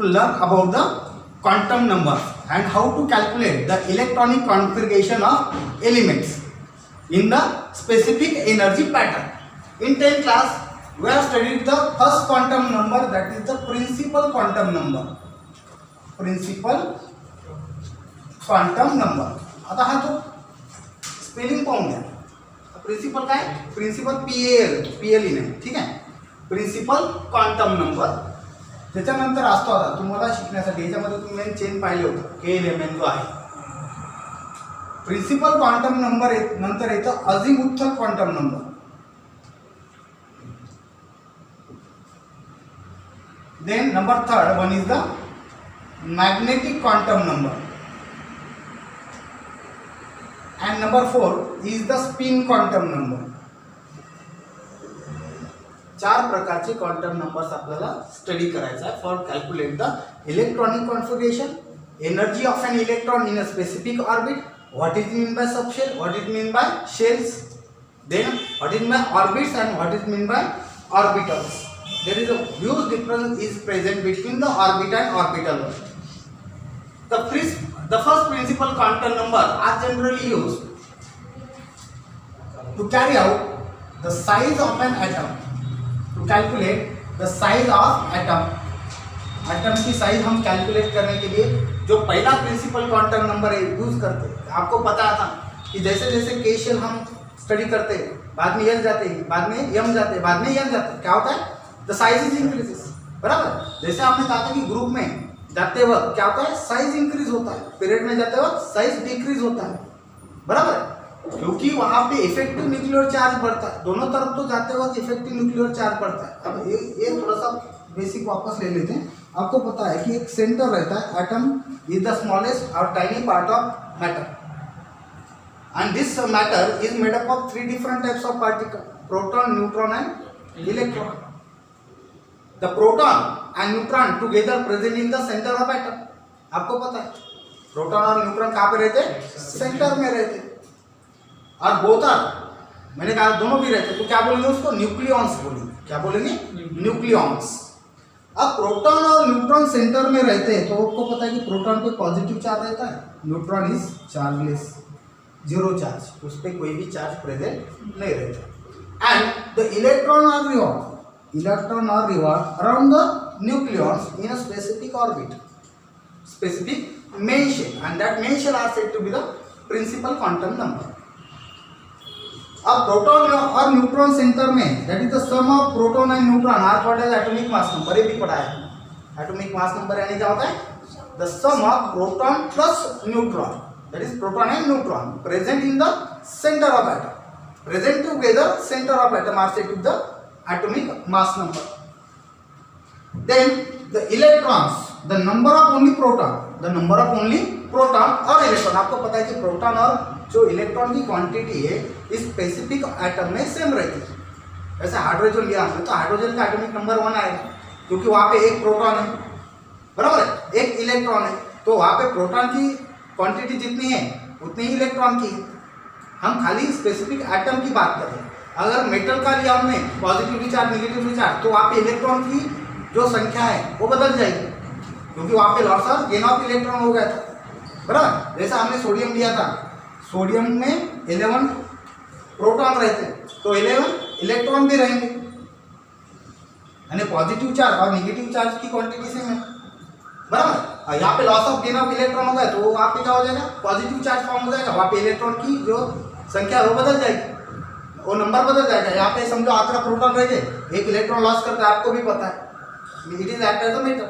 learn about the quantum numbers and how to calculate the electronic configuration of elements in the specific energy pattern. In 10th class, we have studied the first quantum number, that is the principal quantum number. Principal quantum number. आता हा तो spelling पाहून घ्या. Principal काय? Principal PAL नाही, ठीक आहे. Principal quantum number. त्याच्यानंतर असतो आता तुम्हाला शिकण्यासाठी याच्यामध्ये तुम्ही चेन पाहिले होतं KLMN जो आहे. प्रिन्सिपल क्वांटम नंबर नंतर येतं azimuthal quantum number. Then number third one is the magnetic quantum number, and number 4 is the spin quantum number. चार प्रकारचे क्वांटम नंबर्स आपल्याला स्टडी करायचा आहे for calculate the electronic configuration, energy of an electron in a specific orbit, what is mean by subshell, what is mean by shells, then what is by orbits and what is mean by orbitals. There is a huge difference is present between the orbit and orbital. The first principal quantum number are generally used to carry out the size of an atom. To calculate the size of atom. Atom की size हम calculate करने के लिए जो पहला principal quantum number है use करते हैं. आपको पता था कि जैसे जैसे के शेल हम स्टडी करते हैं, बाद में एल जाते हैं, बाद में एम जाते हैं, बाद में एन जाते हैं, क्या होता है? The size is increases. बराबर. जैसे आपने कहा था कि ग्रुप में जाते वक्त क्या होता है? साइज इंक्रीज होता है. पीरियड में जाते वक्त साइज डिक्रीज होता है. बराबर. क्योंकि वहां पे इफेक्टिव न्यूक्लियर चार्ज बढ़ता है. दोनों तरफ तो जाते वक्त इफेक्टिव न्यूक्लियर चार्ज बढ़ता है. अब ये थोड़ा सा बेसिक वापस ले लेते हैं. आपको पता है कि एक सेंटर रहता है. एटम इज द स्मॉलेस्ट और tiny part of matter, and this matter is made up of 3 different types of particle: proton, neutron and electron. The proton and neutron together present in the center of atom. आपको पता है proton और neutron कहाँ पे रहते हैं? Centre में रहते हैं. और बोथ आर, मैंने कहा दोनों भी रहते हैं, तो क्या बोलेंगे उसको? न्यूक्लियॉन्स बोलेंगे. क्या बोलेंगे? न्यूक्लियॉन्स. अब प्रोटॉन और न्यूट्रॉन सेंटर में रहते हैं, तो आपको पता है कि प्रोटॉन पे पॉजिटिव चार्ज रहता है, neutron is chargeless, zero charge, उस पर कोई भी चार्ज प्रेजेंट नहीं रहता. And the electron are revolve around the nucleons in a specific orbit, specific main shell, and that main shell are said to be the principal quantum number. अब proton और neutron centre में, that is the sum of proton and neutron are called as atomic mass number. ये भी पढ़ा है. Atomic mass number यानी क्या होता है? the sum of proton plus neutron, that is proton and neutron present in the center of atom, present together center of atom are said to be the atomic mass number. Then the electrons, the number of only proton और electron. आपको पता है कि proton और जो electron की quantity है इस स्पेसिफिक एटम में सेम रहती है. जैसे हाइड्रोजन लिया हमने, तो हाइड्रोजन का एटॉमिक नंबर 1 आएगा क्योंकि वहाँ पे एक प्रोटॉन है, बराबर है, एक इलेक्ट्रॉन है. तो वहाँ पे प्रोटॉन की क्वांटिटी जितनी है उतनी ही इलेक्ट्रॉन की है. हम खाली स्पेसिफिक एटम की बात कर रहे हैं. अगर मेटल का लिया हमने पॉजिटिव चार्ज नेगेटिव चार्ज, तो वहाँ पे इलेक्ट्रॉन की जो संख्या है वो बदल जाएगी क्योंकि वहाँ पे loss of gain of electron हो गया था. बराबर. जैसा हमने सोडियम लिया था, सोडियम में 11 प्रोटॉन रहते हैं, तो 11 इलेक्ट्रॉन भी रहेंगे, यानी पॉजिटिव चार्ज और नेगेटिव चार्ज की क्वांटिटी सेम है. बराबर. यहाँ पे loss of gain of electron हो गया तो वहाँ पे क्या हो जाएगा? पॉजिटिव चार्ज फॉर्म हो जाएगा. वहाँ पे इलेक्ट्रॉन की जो संख्या वो बदल जाएगी, वो नंबर बदल जाएगा. यहाँ पे समझो 11 प्रोटॉन रह गए, एक इलेक्ट्रॉन लॉस करता है, आपको भी पता है, it is act as a metal,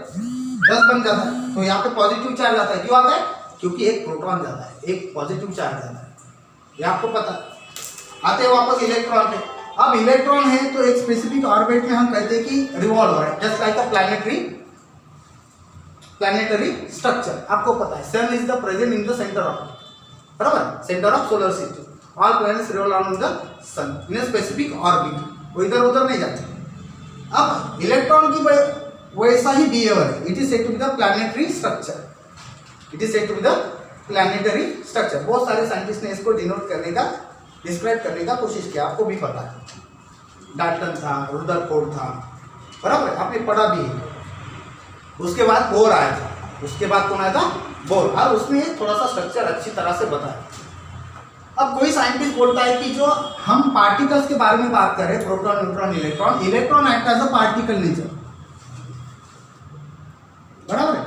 10 बन जाता है. तो यहाँ पे पॉजिटिव चार्ज आता है. क्यों आता है? क्योंकि एक प्रोटॉन जाता है, एक पॉजिटिव चार्ज आता है. ये आपको पता है. आते हैं वापस इलेक्ट्रॉन पे. अब इलेक्ट्रॉन है तो एक स्पेसिफिक ऑर्बिट में हम कहते हैं कि रिवॉल्व हो रहा है, just like a planetary structure. आपको पता है sun is the present in the centre of, बराबर, centre of solar system. All planets revolve around the sun in a specific orbit. वो इधर उधर नहीं जाते. अब इलेक्ट्रॉन की वैसा ही बिहेवियर है. It is said to be the planetary structure. It is said to be the planetary structure. बहुत सारे साइंटिस्ट ने इसको डिनोट करने का, डिस्क्राइब करने का कोशिश किया. आपको भी पता है, डाल्टन था, रुदरफोर्ड था, बराबर, आपने पढ़ा भी है. उसके बाद बोर आया था, उसके बाद कौन आया था, बोर, और उसने थोड़ा सा स्ट्रक्चर अच्छी तरह से बताया। अब कोई साइंटिस्ट बोलता है कि जो हम पार्टिकल्स के बारे में बात कर रहे हैं, proton, neutron, electron, electron act as a particle nature, बराबर है,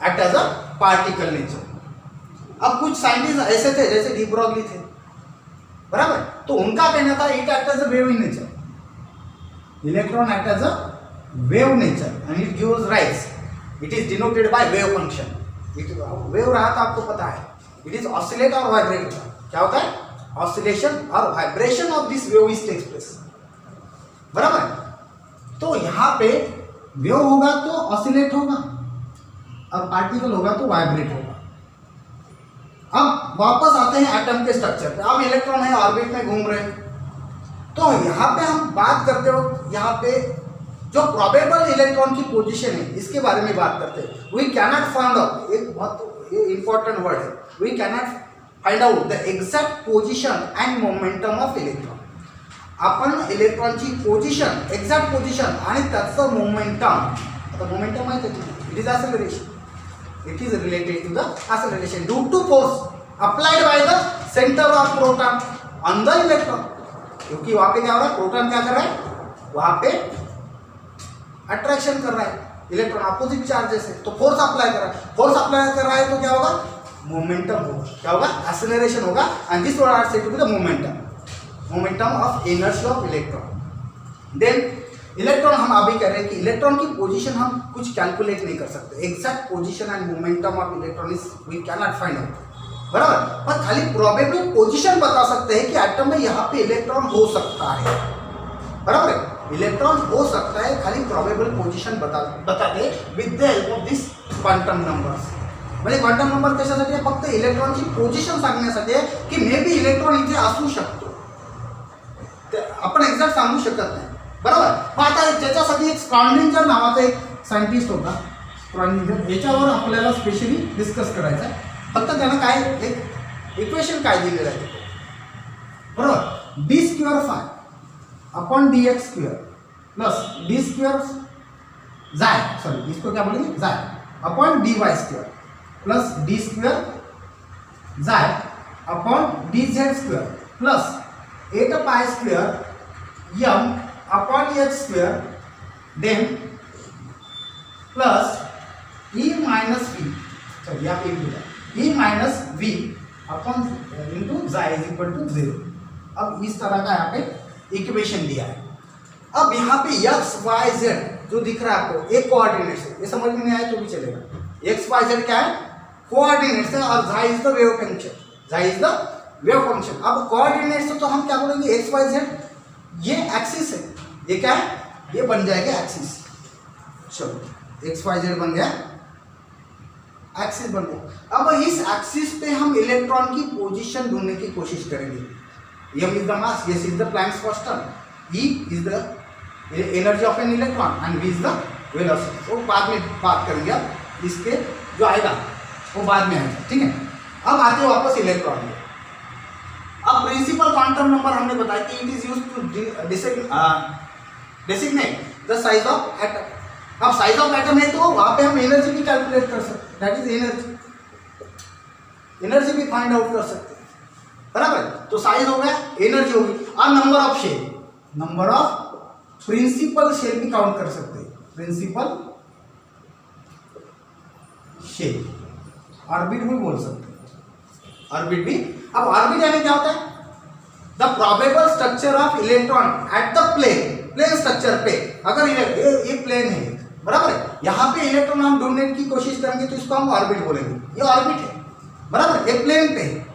act as a particle nature. अब कुछ साइंटिस्ट ऐसे थे जैसे डी ब्रॉगली थे, बराबर, तो उनका कहना था it act as a wave in nature, electron act as a wave nature and it gives rise, it is denoted by wave function. Wave रहा था आपको पता है, इट इज ऑसिलेट और वाइब्रेट होता है, क्या होता है, ऑसिलेशन और vibration of this wave is takes place, बराबर। तो यहाँ पे वेव होगा तो ऑसिलेट होगा और पार्टिकल होगा तो वाइब्रेट होगा। अब वापस आते हैं एटम के स्ट्रक्चर पे। अब इलेक्ट्रॉन है ऑर्बिट में घूम रहे हैं, तो यहाँ पे हम बात करते हो, यहाँ पे जो प्रोबेबल इलेक्ट्रॉन की पोजीशन है इसके बारे में बात करते हैं। वी कैनॉट फाइंड आउट, एक बहुत इंपॉर्टेंट वर्ड है, we cannot find out the exact position and momentum of electron. आपण इलेक्ट्रॉनची पोजिशन, एक्झॅक्ट पोजिशन आणि त्याचं मोमेंटम, आता मोमेंटम माहिती आहे, it is acceleration, it is related to the acceleration due to force applied by the center of proton on the electron। क्योंकि वहां पे क्या हो रहा है, प्रोटॉन क्या कर रहा है, वहां पे अट्रैक्शन कर रहा है इलेक्ट्रॉन अपोजिट चार्जेस है, तो फोर्स अप्लाई कर रहा है, फोर्स अप्लाई कर रहा है तो क्या होगा, मोमेंटम होगा, क्या होगा, एक्सेलरेशन होगा, and this word are said to be the momentum of inertia of electron. Then electron, हम अभी कह रहे हैं कि इलेक्ट्रॉन की पोजीशन हम कुछ कैलकुलेट नहीं कर सकते, exact position and momentum of electron is we cannot find out, बराबर, पर खाली प्रोबेबल पोजीशन बता सकते हैं कि एटम में यहाँ पे इलेक्ट्रॉन हो सकता है, बराबर है, इलेक्ट्रॉन हो सकता है, खाली प्रोबेबल पोजीशन बताते with the help of this quantum numbers. म्हणजे क्वांटम नंबर कशासाठी आहे, फक्त इलेक्ट्रॉनची पोजीशन सांगण्यासाठी आहे की मे बी इलेक्ट्रॉन इथे असू शकतो, आपण एक्झॅक्ट सांगू शकत नाही, बरोबर। मग आता त्याच्यासाठी एक स्क्रॉडिंजर नावाचा एक सायंटिस्ट होता, स्क्रॉडिंजर, याच्यावर आपल्याला स्पेशली डिस्कस करायचं आहे। फक्त त्यानं काय एक इक्वेशन काय दिलेलं आहे, बरोबर, D square phi upon D X square plus D square जाय, सॉरी इसको क्या बोलेंगे, जाय upon D Y square plus D square जाय upon D Z square plus 8 pi square M upon h square, then plus e minus v, sorry यहाँ पे e minus v upon into xi is equal to 0। अब इस तरह का यहाँ पे equation दिया है। अब यहाँ पे x y z जो दिख रहा है आपको, एक कोऑर्डिनेट्स है, ये समझ में नहीं आया तो भी चलेगा, x y z क्या है, कोऑर्डिनेट्स है, और xi is the wave function, xi is the wave function. अब कोऑर्डिनेट्स तो हम क्या बोलेंगे, x y z, ये एक्सिस है, ये क्या है, ये बन जाएगा एक्सिस, चलो एक्स वाई जेड बन गया, एक्सिस बन गया। अब इस एक्सिस पे हम इलेक्ट्रॉन की पोजीशन ढूंढने की कोशिश करेंगे। M is the mass, S is the Planck's constant, E is the energy of an electron and V is the velocity. वो बाद में बात करेंगे, अब इसके जो आएगा वो बाद में आएगा, ठीक है। अब आते हैं वापस इलेक्ट्रॉन में। अब प्रिंसिपल क्वांटम नंबर हमने बताया कि it is used to designate the size of atom. अब साइज ऑफ एटम है तो वहां पे हम एनर्जी भी कैलकुलेट कर सकते हैं, दैट इज एनर्जी भी फाइंड आउट कर सकते हैं, बराबर। तो साइज हो गया, एनर्जी होगी, और number of shell, number of principal shell भी काउंट कर सकते हैं, प्रिंसिपल शेल, ऑर्बिट भी बोल सकते हैं, ऑर्बिट भी। अब ऑर्बिट यानी क्या होता है, the probable structure of electron at the plane structure पे। अगर ये प्लेन है, बराबर है, यहाँ पे इलेक्ट्रॉन हम ढूंढने की कोशिश करेंगे तो इसको हम ऑर्बिट बोलेंगे, ये ऑर्बिट है, बराबर, ये प्लेन पे है।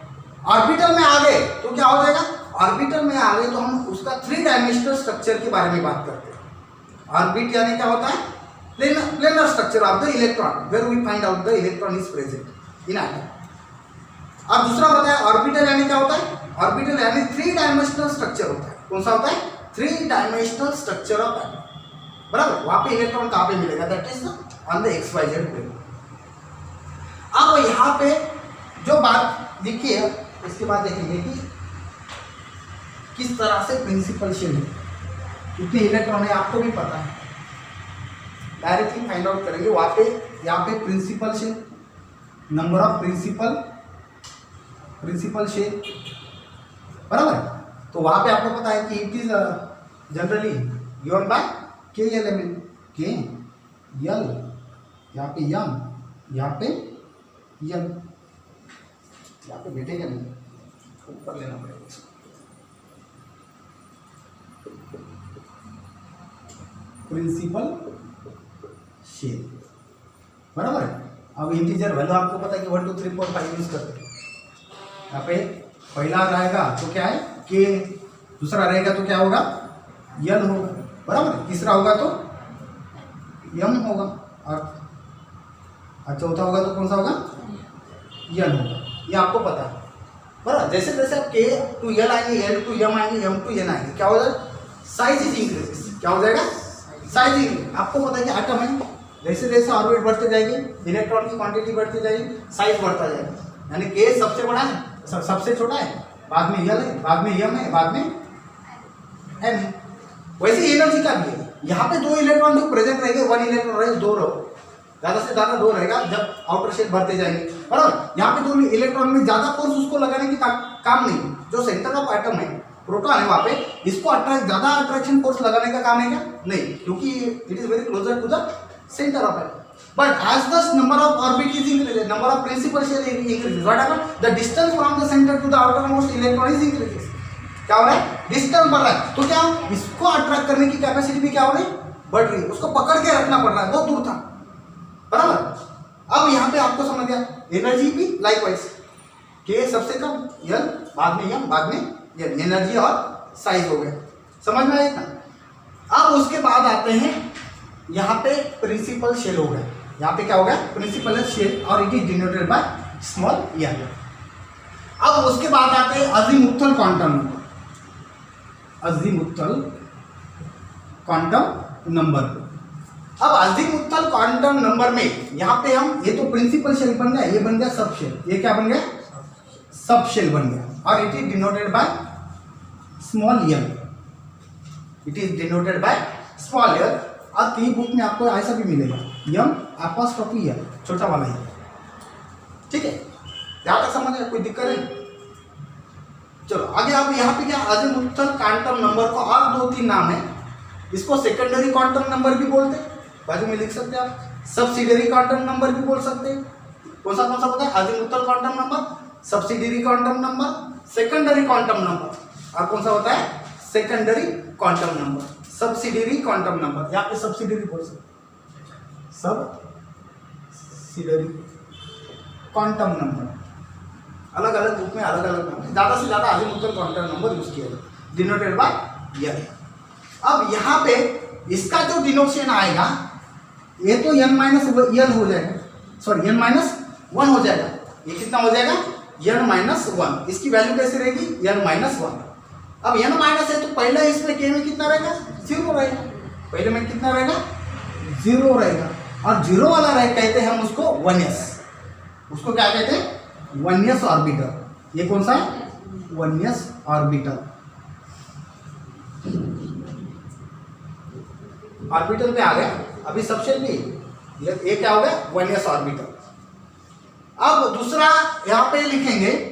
ऑर्बिटल में आ गए तो क्या हो जाएगा, ऑर्बिटल में आ गए तो हम उसका 3 डायमेंशनल स्ट्रक्चर के बारे में बात करते हैं। ऑर्बिट यानी क्या होता है, planar structure of the electron where we find out the electron is present in atom. अब दूसरा बताया ऑर्बिटल यानी क्या होता है, ऑर्बिटल यानी 3 डायमेंशनल स्ट्रक्चर होता है। कौन सा होता है, 3 डायमेंशनल स्ट्रक्चर ऑफ एटम, बराबर। वहां पे इलेक्ट्रॉन कहाँ पे मिलेगा, that is on the X Y Z plane. अब यहाँ पे जो बात लिखी है इसके बाद देखेंगे कि किस तरह से प्रिंसिपल शेल है, कितने इलेक्ट्रॉन है आपको भी पता है, डायरेक्टली फाइंड आउट करेंगे वहाँ पे, यहाँ पे principal shell, number of principal shell, बराबर है। तो वहाँ पे आपको पता है कि it is generally given by K element, K L, यहाँ पे यम, यहाँ पे यम, यहाँ पे बैठेगा नहीं, ऊपर लेना पड़ेगा इसको। प्रिंसिपल शेल, बराबर है। अब इंटीजर वैल्यू आपको पता है कि 1 2 3 4 5 यूज करते हैं। यहाँ पे पहला रहेगा तो क्या है के, दूसरा रहेगा तो क्या होगा यल होगा, बराबर है। तीसरा होगा तो यम होगा, और चौथा होगा तो कौन सा होगा यल होगा। ये आपको पता है, बराबर। जैसे जैसे आप के टू यल आएंगे, एल टू यम आएंगे, यम टू एन आएंगे, क्या हो जाएगा साइज इज इंक्रीजेस, क्या हो जाएगा साइज इंक्रीज। आपको पता है कि एटम है, जैसे जैसे ऑर्बिट बढ़ते जाएंगे, इलेक्ट्रॉन की क्वांटिटी बढ़ती जाएगी, साइज बढ़ता जाएगा। यानी के सबसे बड़ा है, सबसे छोटा है, बाद में यल है, बाद में यम है, बाद में एन है। वैसे एनर्जी का भी है, यहाँ पे 2 इलेक्ट्रॉन जो प्रेजेंट रहेंगे, 1 इलेक्ट्रॉन रहेगा, 2 रहो, ज़्यादा से ज़्यादा 2 रहेगा जब आउटर शेल बढ़ते जाएंगे, बराबर। यहाँ पे 2 इलेक्ट्रॉन में ज़्यादा फोर्स उसको लगाने की काम नहीं। जो सेंटर ऑफ एटम है, प्रोटॉन है, वहाँ पे इसको ज़्यादा अट्रैक्शन फोर्स लगाने का काम है क्या नहीं, क्योंकि it is very closer to the centre of atom. But as the number of orbit is increases, number of principal shell increases. What happens? The distance from the center to the outermost electron is increases. क्या हो रहा है? Distance बढ़ रहा है, तो क्या इसको अट्रैक्ट करने की कैपेसिटी भी क्या हो रही है, बढ़ रही है। उसको पकड़ के रखना पड़ रहा है, बहुत दूर था, बराबर। अब यहाँ पे आपको समझ गया, एनर्जी भी लाइकवाइज, के सबसे कम, यल, बाद में यम, बाद में यल, एनर्जी और साइज हो गया, समझ में आया ना। अब उसके बाद आते हैं यहाँ पे प्रिंसिपल शेल हो गया, यहाँ पे क्या हो गया प्रिंसिपल शेल, और it is denoted by small N. अब उसके बाद आते हैं azimuthal quantum number, azimuthal quantum number. अब अजीमुथल क्वांटम नंबर में यहाँ पे हम, ये तो प्रिंसिपल शेल बन गया, ये बन गया सब शेल, ये क्या बन गया सब शेल बन गया, और it is denoted by small N, it is denoted by small N. और कई बुक में आपको ऐसा भी मिलेगा यम एपोस्ट्रोफी एल, छोटा वाला है, ठीक है। यहाँ तक समझ में कोई दिक्कत नहीं। चलो आगे, आप यहाँ पे क्या अजीमुथल क्वांटम नंबर को और 2-3 नाम है, इसको सेकेंडरी क्वांटम नंबर भी बोलते हैं, बाजू में लिख सकते हैं आप, सब्सिडियरी क्वांटम नंबर भी बोल सकते हैं। कौन सा होता है azimuthal quantum number, subsidiary quantum number, secondary quantum number, और कौन सा होता है secondary quantum number, subsidiary quantum number. यहाँ पे सब्सिडियरी बोल सकते, सब्सिडियरी क्वांटम नंबर, अलग अलग बुक में अलग अलग नाम है, ज़्यादा से ज़्यादा अजीमुथल क्वांटम नंबर यूज किया जाए, डिनोटेड बाय एन। अब यहाँ पे इसका जो डिनोटेशन आएगा, ये तो n माइनस एल हो जाएगा, सॉरी n माइनस 1 हो जाएगा, ये कितना हो जाएगा n माइनस 1। इसकी वैल्यू कैसे रहेगी n माइनस 1। अब n माइनस है तो पहले इसमें के में कितना रहेगा 0 रहेगा, पहले में कितना रहेगा 0 रहेगा, और 0 वाला रहे कहते हैं हम उसको 1s, उसको क्या कहते हैं 1s ऑर्बिटल। ये कौन सा है 1s ऑर्बिटल, ऑर्बिटल पे आ गया। अभी सबसे भी ये क्या हो गया 1s ऑर्बिटल। अब दूसरा यहाँ पे लिखेंगे,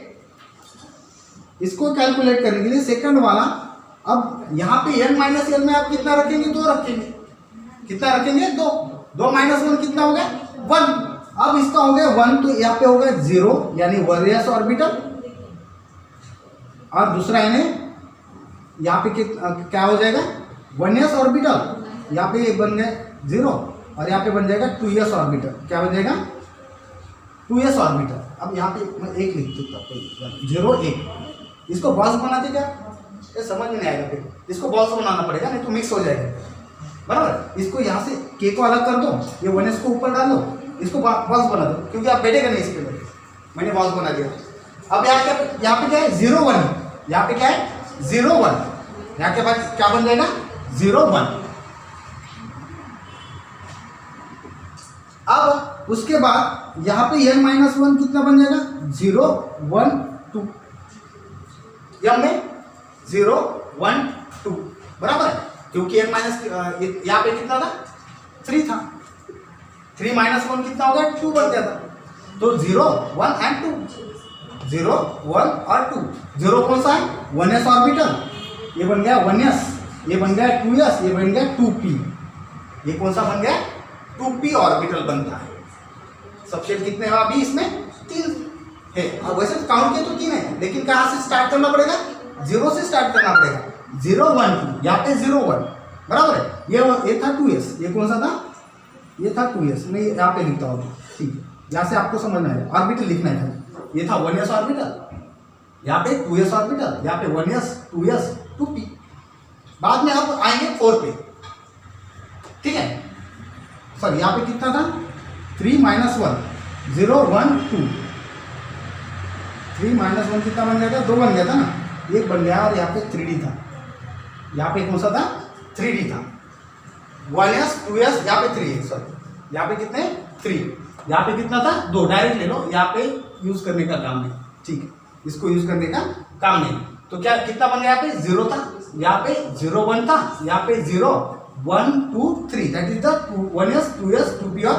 इसको कैलकुलेट करने के लिए सेकंड वाला। अब यहाँ पे n माइनस एल में आप कितना रखेंगे 2 रखेंगे, कितना रखेंगे 2, 2 माइनस 1 कितना हो गया 1। अब इसका हो गया 1, तो यहाँ पे हो गया 0 यानी 1s ऑर्बिटल, और दूसरा यानी यहाँ पे क्या हो जाएगा 1s ऑर्बिटल, यहाँ पे बन गया 0, और यहाँ पे बन जाएगा 2s ऑर्बिटल, क्या बन जाएगा 2s ऑर्बिटल। अब यहाँ पे मैं 1 लिख देता हूँ, 0 1, इसको बॉक्स बनाते क्या, ये समझ में नहीं आएगा, फिर इसको बॉक्स बनाना पड़ेगा, नहीं तो मिक्स हो जाएगा, बराबर। इसको यहाँ से के को अलग कर दो, ये 1s को ऊपर डाल दो, इसको बॉक्स बना दो, क्योंकि आप बैठेगा नहीं इस पे, मैंने बॉक्स बना दिया। अब यहाँ पे क्या है 0 1, यहाँ पे क्या है 0 1, यहाँ के बाद क्या बन जाएगा 0 1। अब उसके बाद यहाँ पे n माइनस 1 कितना बन जाएगा 0 1 2, यम में 0 1 2, बराबर है, क्योंकि n माइनस यहाँ पे कितना था 3 था, 3 माइनस 1 कितना हो गया, 2 बन गया था। तो 0 1 एंड 2, 0 1 और 2। 0 कौन सा है, 1s ऑर्बिटल, ये बन गया 1s, ये बन गया 2s, ये बन गया 2p। ये कौन सा बन गया, 2p ऑर्बिटल बनता है। सबसेट कितने हैं अभी इसमें, 3 है। अब वैसे तो काउंट किया तो 3 है, लेकिन कहाँ से स्टार्ट करना पड़ेगा, 0 से स्टार्ट करना पड़ेगा। 0 1 2, यहाँ पे 0 1 बराबर है। ये था 2s, ये कौन सा था, ये था 2s। मैं यहाँ पे लिखता हूँ, ठीक है, यहाँ से आपको समझना है, ऑर्बिटल लिखना है। ये था 1s ऑर्बिटल, यहाँ पे 2s ऑर्बिटल, यहाँ पे 1s 2s 2p। बाद में आप आएंगे 4 पे, ठीक है। सर यहाँ पे कितना था, 3 माइनस 1 0 1 2, 3 माइनस 1 कितना बन गया था, 2 बन गया था ना, 1 बन गया। और यहाँ पे 3d था, यहाँ पे कौन सा था, 3d था। 1s 2s, यहाँ पे 3 है, सॉरी यहाँ पे कितने 3, यहाँ पे कितना था 2। डायरेक्ट ले लो, यहाँ पे यूज करने का काम नहीं, ठीक है, इसको यूज करने का काम नहीं। तो क्या कितना बन गया, यहाँ पे 0 था, यहाँ पे 0 1 था, यहाँ पे 0 1 2 3, that is the 1s 2s 2p और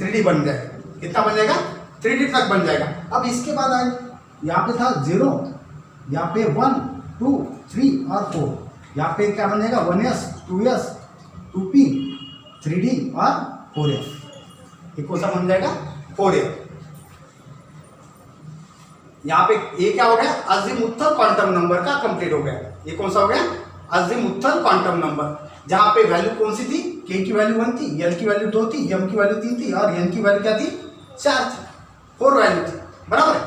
3d बन जाएगा। कितना बन जाएगा, 3d तक बन जाएगा। अब इसके बाद आए, यहाँ पे था 0, यहाँ पे 1 2 3 और 4, यहाँ पे क्या बन जाएगा, 1s 2s 2p 3d और 4f। ये कौन सा बन जाएगा, 4f। यहाँ पे ये क्या हो गया, अज़ीमुथल क्वांटम नंबर का कंप्लीट हो गया। ये कौन सा हो गया, अज़ीमुथल क्वांटम नंबर, जहाँ पे वैल्यू कौन सी थी, k की वैल्यू 1 थी, l की वैल्यू 2 थी, m की वैल्यू 3 थी और n की वैल्यू क्या थी, 4 थी, 4 वैल्यू थी, बराबर है।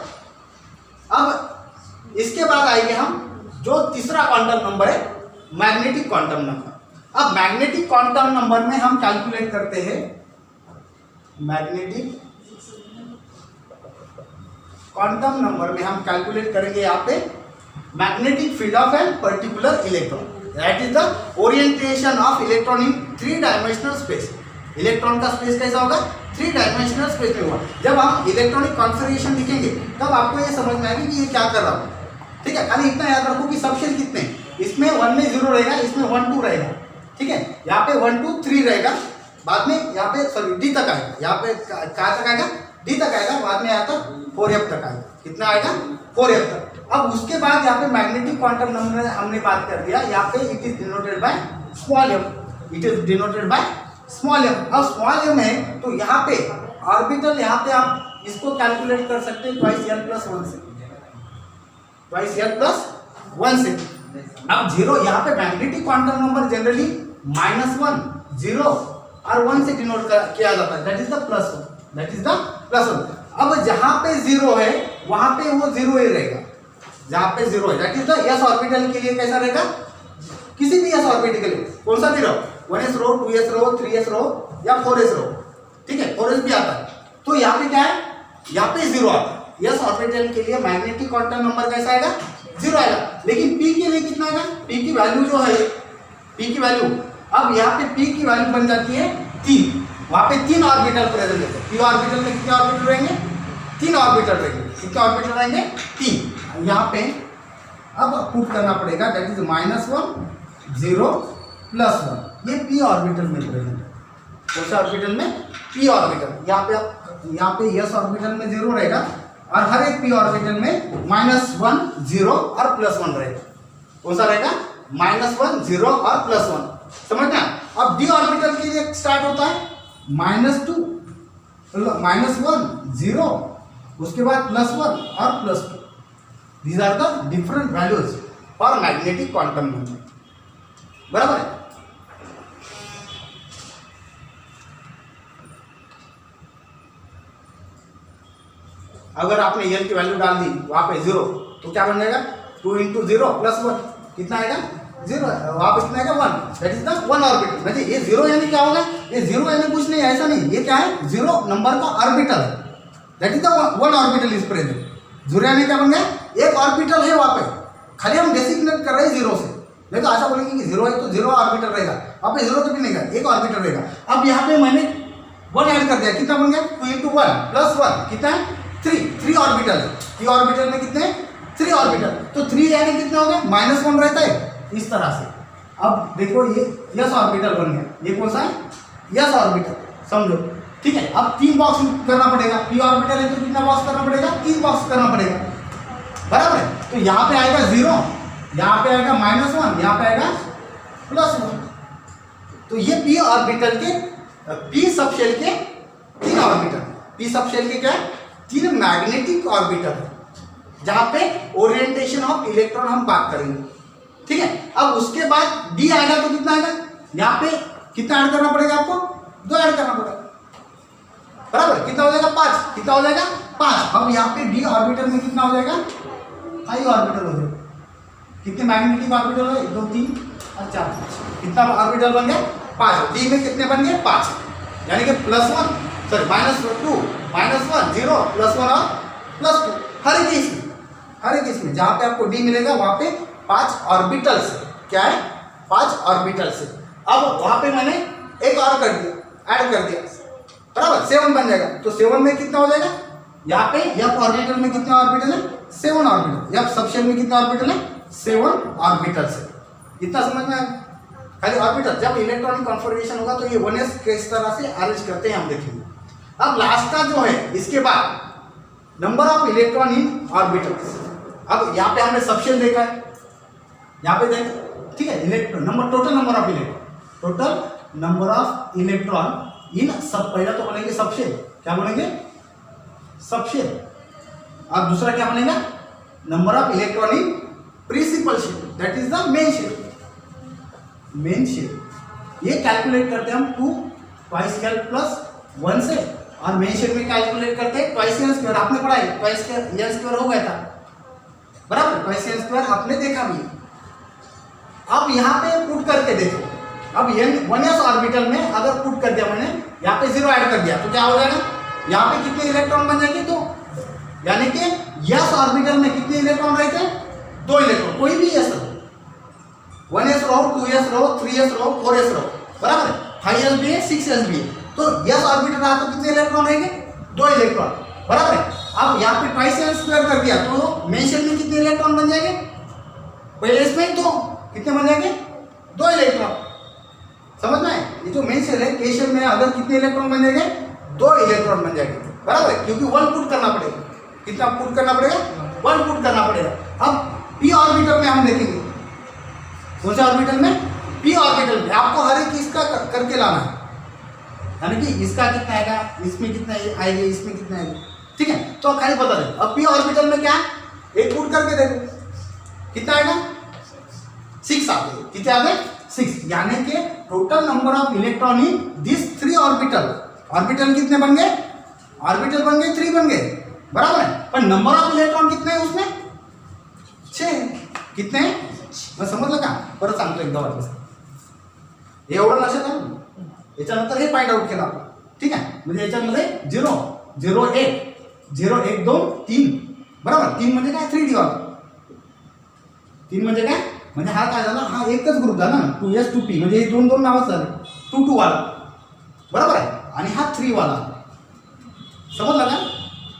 अब इसके बाद आएंगे हम, जो तीसरा क्वांटम नंबर है मैग्नेटिक क्वांटम नंबर। अब मैग्नेटिक क्वांटम नंबर में हम कैलकुलेट करते हैं, मैग्नेटिक क्वांटम नंबर में हम कैलकुलेट करेंगे यहाँ पे magnetic field of an particular electron, that is the orientation of electron in 3 dimensional space. Electron का स्पेस कैसा होगा, 3 डायमेंशनल स्पेस में होगा। जब हम इलेक्ट्रॉनिक कॉन्फिगरेशन लिखेंगे तब आपको ये समझ में आएगी कि ये क्या कर रहा हूँ, ठीक है। खाली इतना याद रखो कि सबशेल कितने, इसमें 1 में 0 रहेगा, इसमें 1 2 रहेगा, ठीक है। यहाँ पे 1 2 3 रहेगा, बाद में यहाँ पे सॉरी डी तक आएगा, यहाँ पे कहाँ तक आएगा, डी तक आएगा, बाद में यहाँ तक 4f तक आएगा। कितना आएगा, 4f तक। अब उसके बाद यहाँ पे मैग्नेटिक क्वांटम नंबर हमने बात कर दिया, यहाँ पे it is denoted by small m, it is denoted by small m। अब स्मॉल m है तो यहाँ पे ऑर्बिटल, यहाँ पे आप इसको कैलकुलेट कर सकते हैं ट्वाइस l प्लस 1 से, ट्वाइस l प्लस 1 से। अब 0, यहाँ पे मैग्नेटिक क्वांटम नंबर जनरली -1 0 और 1 से डिनोट किया जाता है, that is the plus 1, that is the plus 1। अब जहां पे 0 है वहां पे वो 0 ही रहेगा, जहां पे 0 है that is the s orbital के लिए कैसा रहेगा, किसी भी s ऑर्बिटल के लिए कौन सा भी रहो, 1s रो 2s रो 3s रो या 4s रो, ठीक है, 4s भी आता है। तो यहाँ पे क्या है, यहाँ पे 0 आता है। s ऑर्बिटल के लिए मैग्नेटिक क्वांटम नंबर कैसा आएगा, 0 आएगा। लेकिन p के लिए कितना आएगा, p की वैल्यू जो है, p की वैल्यू, अब यहाँ पे p की वैल्यू बन जाती है 3, वहां पे 3 ऑर्बिटल प्रेजेंट है। p ऑर्बिटल में कितने ऑर्बिटल रहेंगे, 3 ऑर्बिटल रहेंगे। कितने ऑर्बिटल रहेंगे, 3। यहाँ पे अब पुट करना पड़ेगा, दैट इज -1 0 प्लस 1, ये p ऑर्बिटल में प्रेजेंट है। कौन सा ऑर्बिटल में, p ऑर्बिटल। यहाँ पे आप, यहाँ पे s ऑर्बिटल में 0 रहेगा और हर एक p ऑर्बिटल में -1 0 और +1 रहेगा। कौन सा रहेगा, -1 0 और +1, समझना। अब d ऑर्बिटल के लिए स्टार्ट होता है -2 -1 0, उसके बाद +1 और +2। These are the different values for magnetic quantum number, बराबर है। अगर आपने l की वैल्यू डाल दी वहां पे 0, तो क्या बन जाएगा, 2 × 0 + 1 कितना आएगा, 0, वहां पे कितना आएगा 1, दैट इज द 1 ऑर्बिटल। मतलब ये 0 यानी क्या होगा, ये 0 यानी कुछ नहीं, ऐसा नहीं, ये क्या है, 0 नंबर का ऑर्बिटल है, that is the 1 orbital is present. 0 यानी क्या बन गया, एक ऑर्बिटल है वहां पे, खाली हम डेसिग्नेट कर रहे हैं 0 से, नहीं तो ऐसा बोलेंगे कि 0 है तो 0 ऑर्बिटल रहेगा, वहां पे 0 तो भी नहीं है, एक ऑर्बिटल रहेगा। अब यहाँ पे मैंने 1 ऐड कर दिया, कितना बन गया, 2 × 1 + 1 कितना है, 3 ऑर्बिटल है। p ऑर्बिटल में कितने, 3 ऑर्बिटल, तो 3 यानी कितना हो गया, -1 रहता है इस तरह से। अब देखो ये s ऑर्बिटल बन गया, ये कौन सा है, s ऑर्बिटल, समझो ठीक है, अब 3 बॉक्स करना पड़ेगा, p ऑर्बिटल है तो कितना बॉक्स करना पड़ेगा, 3 बॉक्स करना पड़ेगा, बराबर है। तो यहाँ पे आएगा 0, यहाँ पे आएगा -1, यहाँ पे आएगा +1। तो ये p ऑर्बिटल के p सबशेल के 3 ऑर्बिटल, p सबशेल के क्या है, 3 मैग्नेटिक ऑर्बिटल है, जहाँ पे ओरिएंटेशन ऑफ इलेक्ट्रॉन हम बात करेंगे, ठीक है। अब उसके बाद d आएगा तो कितना आएगा, यहाँ पे कितना ऐड करना पड़ेगा आपको, 2 ऐड करना पड़ेगा, बराबर। कितना हो जाएगा 5, कितना हो जाएगा 5। अब यहाँ पे d ऑर्बिटल में कितना हो जाएगा, 5 ऑर्बिटल हो जाएगा। कितने मैग्नेटिक ऑर्बिटल हो, 1 2 3 और 4 5, कितना ऑर्बिटल बन गया 5। d में कितने बन गए 5, यानी कि +1 सॉरी -2 -1 0 +1 और +2, हर एक इसमें जहाँ पे आपको d मिलेगा वहाँ पे 5 ऑर्बिटल्स, क्या है 5 ऑर्बिटल्स। अब वहाँ पे मैंने एक और कर दिया, ऐड कर दिया, बराबर 7 बन जाएगा। तो 7 में कितना हो जाएगा, यहाँ पे f ऑर्बिटल में कितना ऑर्बिटल है, 7 ऑर्बिटल, f सबशेल में कितना ऑर्बिटल है, 7 ऑर्बिटल्स है। इतना समझ में आया, खाली ऑर्बिटल। जब इलेक्ट्रॉनिक कॉन्फिगरेशन होगा तो ये 1s किस तरह से अरेंज करते हैं हम देखेंगे। अब लास्ट का जो है, इसके बाद number of electron in orbitals. अब यहाँ पे हमने सबशेल देखा है, यहाँ पे देखा, ठीक है, electron number, total number of electron, total number of electron इन सब, पहला तो बोलेंगे सबशेल, क्या बोलेंगे सबशेल, और दूसरा क्या बनेगा, number of electron in principal shell, that is the main shell, main shell. ये कैलकुलेट करते हैं हम 2 ट्वाइस एल प्लस 1 से, और मेन शेल में कैलकुलेट करते हैं ट्वाइस एल स्क्वायर, आपने पढ़ा है ट्वाइस एल स्क्वायर हो गया था, बराबर, ट्वाइस एल स्क्वायर आपने देखा भी। अब यहाँ पे पुट करके देखो, अब n1s ऑर्बिटल में अगर पुट कर दिया मैंने, यहाँ पे 0 ऐड कर दिया तो क्या हो जाएगा, यहाँ पे कितने इलेक्ट्रॉन बन जाएंगे, तो यानी कि s ऑर्बिटल में कितने इलेक्ट्रॉन रहते हैं, 2 इलेक्ट्रॉन, कोई भी s रहो, 1s रहो, 2s रहो, 3s रहो, 4s रहो, बराबर, 5s भी है, 6s भी है। तो s ऑर्बिटल रहा तो कितने इलेक्ट्रॉन रहेंगे, 2 इलेक्ट्रॉन, बराबर है। अब यहाँ पे ट्वाइस एल स्क्वायर कर दिया तो मेन शेल में कितने इलेक्ट्रॉन बन जाएंगे, पहले इसमें 2, कितने बन जाएंगे, 2 इलेक्ट्रॉन, समझ में आए। ये जो मेन शेल है, के शेल में अगर कितने इलेक्ट्रॉन बन जाएंगे, 2 इलेक्ट्रॉन बन जाएंगे, बराबर है, क्योंकि 1 पुट करना पड़ेगा, कितना पुट करना पड़ेगा, 1 पुट करना पड़ेगा। अब p ऑर्बिटल में हम देखेंगे, कौन से ऑर्बिटल में, p ऑर्बिटल में आपको हर एक इसका करके लाना है, यानी कि इसका कितना आएगा, इसमें कितना आएगा, इसमें कितना आएगा, ठीक है। तो खाली बता दें। अब p ऑर्बिटल में क्या है, एक पुट करके देखो कितना आएगा, 6 आते हैं, कितने आते हैं 6, यानी कि total number of electron in this 3 orbital, orbital कितने बन गए, ऑर्बिटल बन गए 3 बन गए, बराबर है, पर नंबर ऑफ इलेक्ट्रॉन कितने हैं उसमें, 6, कितने हैं, मैं समजलं का, परत सांगतो एकदा वाटलं, एवढं लक्षात आलं, याच्यानंतर हे फाइंड आउट केलं आपण, ठीक आहे। म्हणजे याच्यामध्ये 0 0 1 0 1 2 3, बरोबर, 3 म्हणजे काय 3D वाला, 3 म्हणजे काय, म्हणजे हा काय झाला, हा एकच ग्रुप झाला ना, 2s 2p, म्हणजे हे 2 नावच झाले, 2 2 वाला, बरोबर आहे, आणि हा 3 वाला, समजलं का,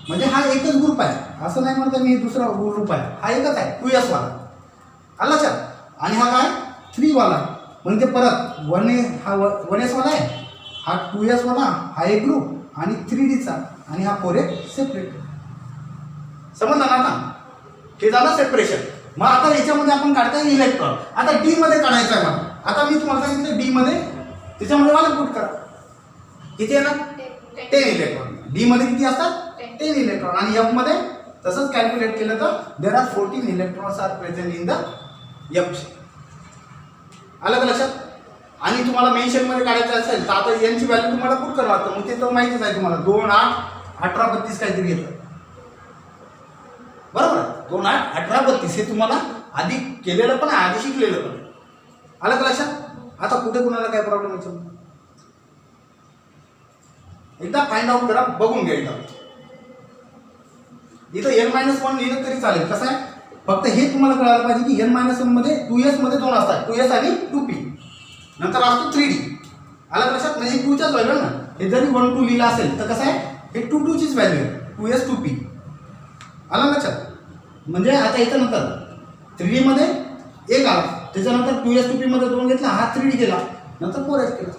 म्हणजे हा एकच ग्रुप आहे, असं नाही म्हणता मी दुसरा ग्रुप आहे, हा एकच आहे 2s वाला, आलं लक्षात, आणि हा काय 3 वाला, म्हणजे परत 1s वाला आहे, हा 2s वाला, हा एक ग्रुप, आणि 3Dचा, आणि हा 4s सेपरेट, समजलं ना आता, हे झालं सेपरेशन। मग आता याच्यामध्ये आपण काढता इलेक्ट्रॉन, आता डी मध्ये काढायचं आहे मला, आता मी तुम्हाला सांगितलं डी मध्ये, त्याच्यामध्ये मला पुट करा, किती आहे ना 10 इलेक्ट्रॉन, डी मध्ये किती असतात 10 इलेक्ट्रॉन, आणि एफ मध्ये तसंच कॅल्क्युलेट केलं तर there are 14 electrons are present in the F, आलं का लक्षात। आणि तुम्हाला मेन शेल मध्ये काढायचं असेल तर आता यांची व्हॅल्यू तुम्हाला पुट करावं लागतं, मग ते तर माहितीच आहे तुम्हाला, 2 8 18 32 काहीतरी येतं, बरोबर, 2 8 18 32 हे तुम्हाला आधी केलेलं पण आहे, आधी शिकलेलं पण, आलं का लक्षात। आता कुठे कुणाला काय प्रॉब्लेम आहे, एकदा फाइंड आउट करा, बघून घ्या एकदा, इथं n-1 लिहिलं तरी चालेल, कसं आहे, फक्त हे तुम्हाला कळायला पाहिजे की n-1 मध्ये 2s मध्ये 2 असतात, 2s आणि 2p, नंतर असतो 3D, आलं का लक्षात, म्हणजे 2च्याच व्हॅल्यू ना, हे जरी 1 2 लिहिलं असेल तर कसं आहे, हे 2 2 चीच व्हॅल्यू आहे, 2s 2p, आलं लक्षात। म्हणजे आता इथं नंतर 3D मध्ये 1 आला, त्याच्यानंतर 2s 2p मध्ये 2 घेतला, हा 3D गेला, नंतर 4s केला,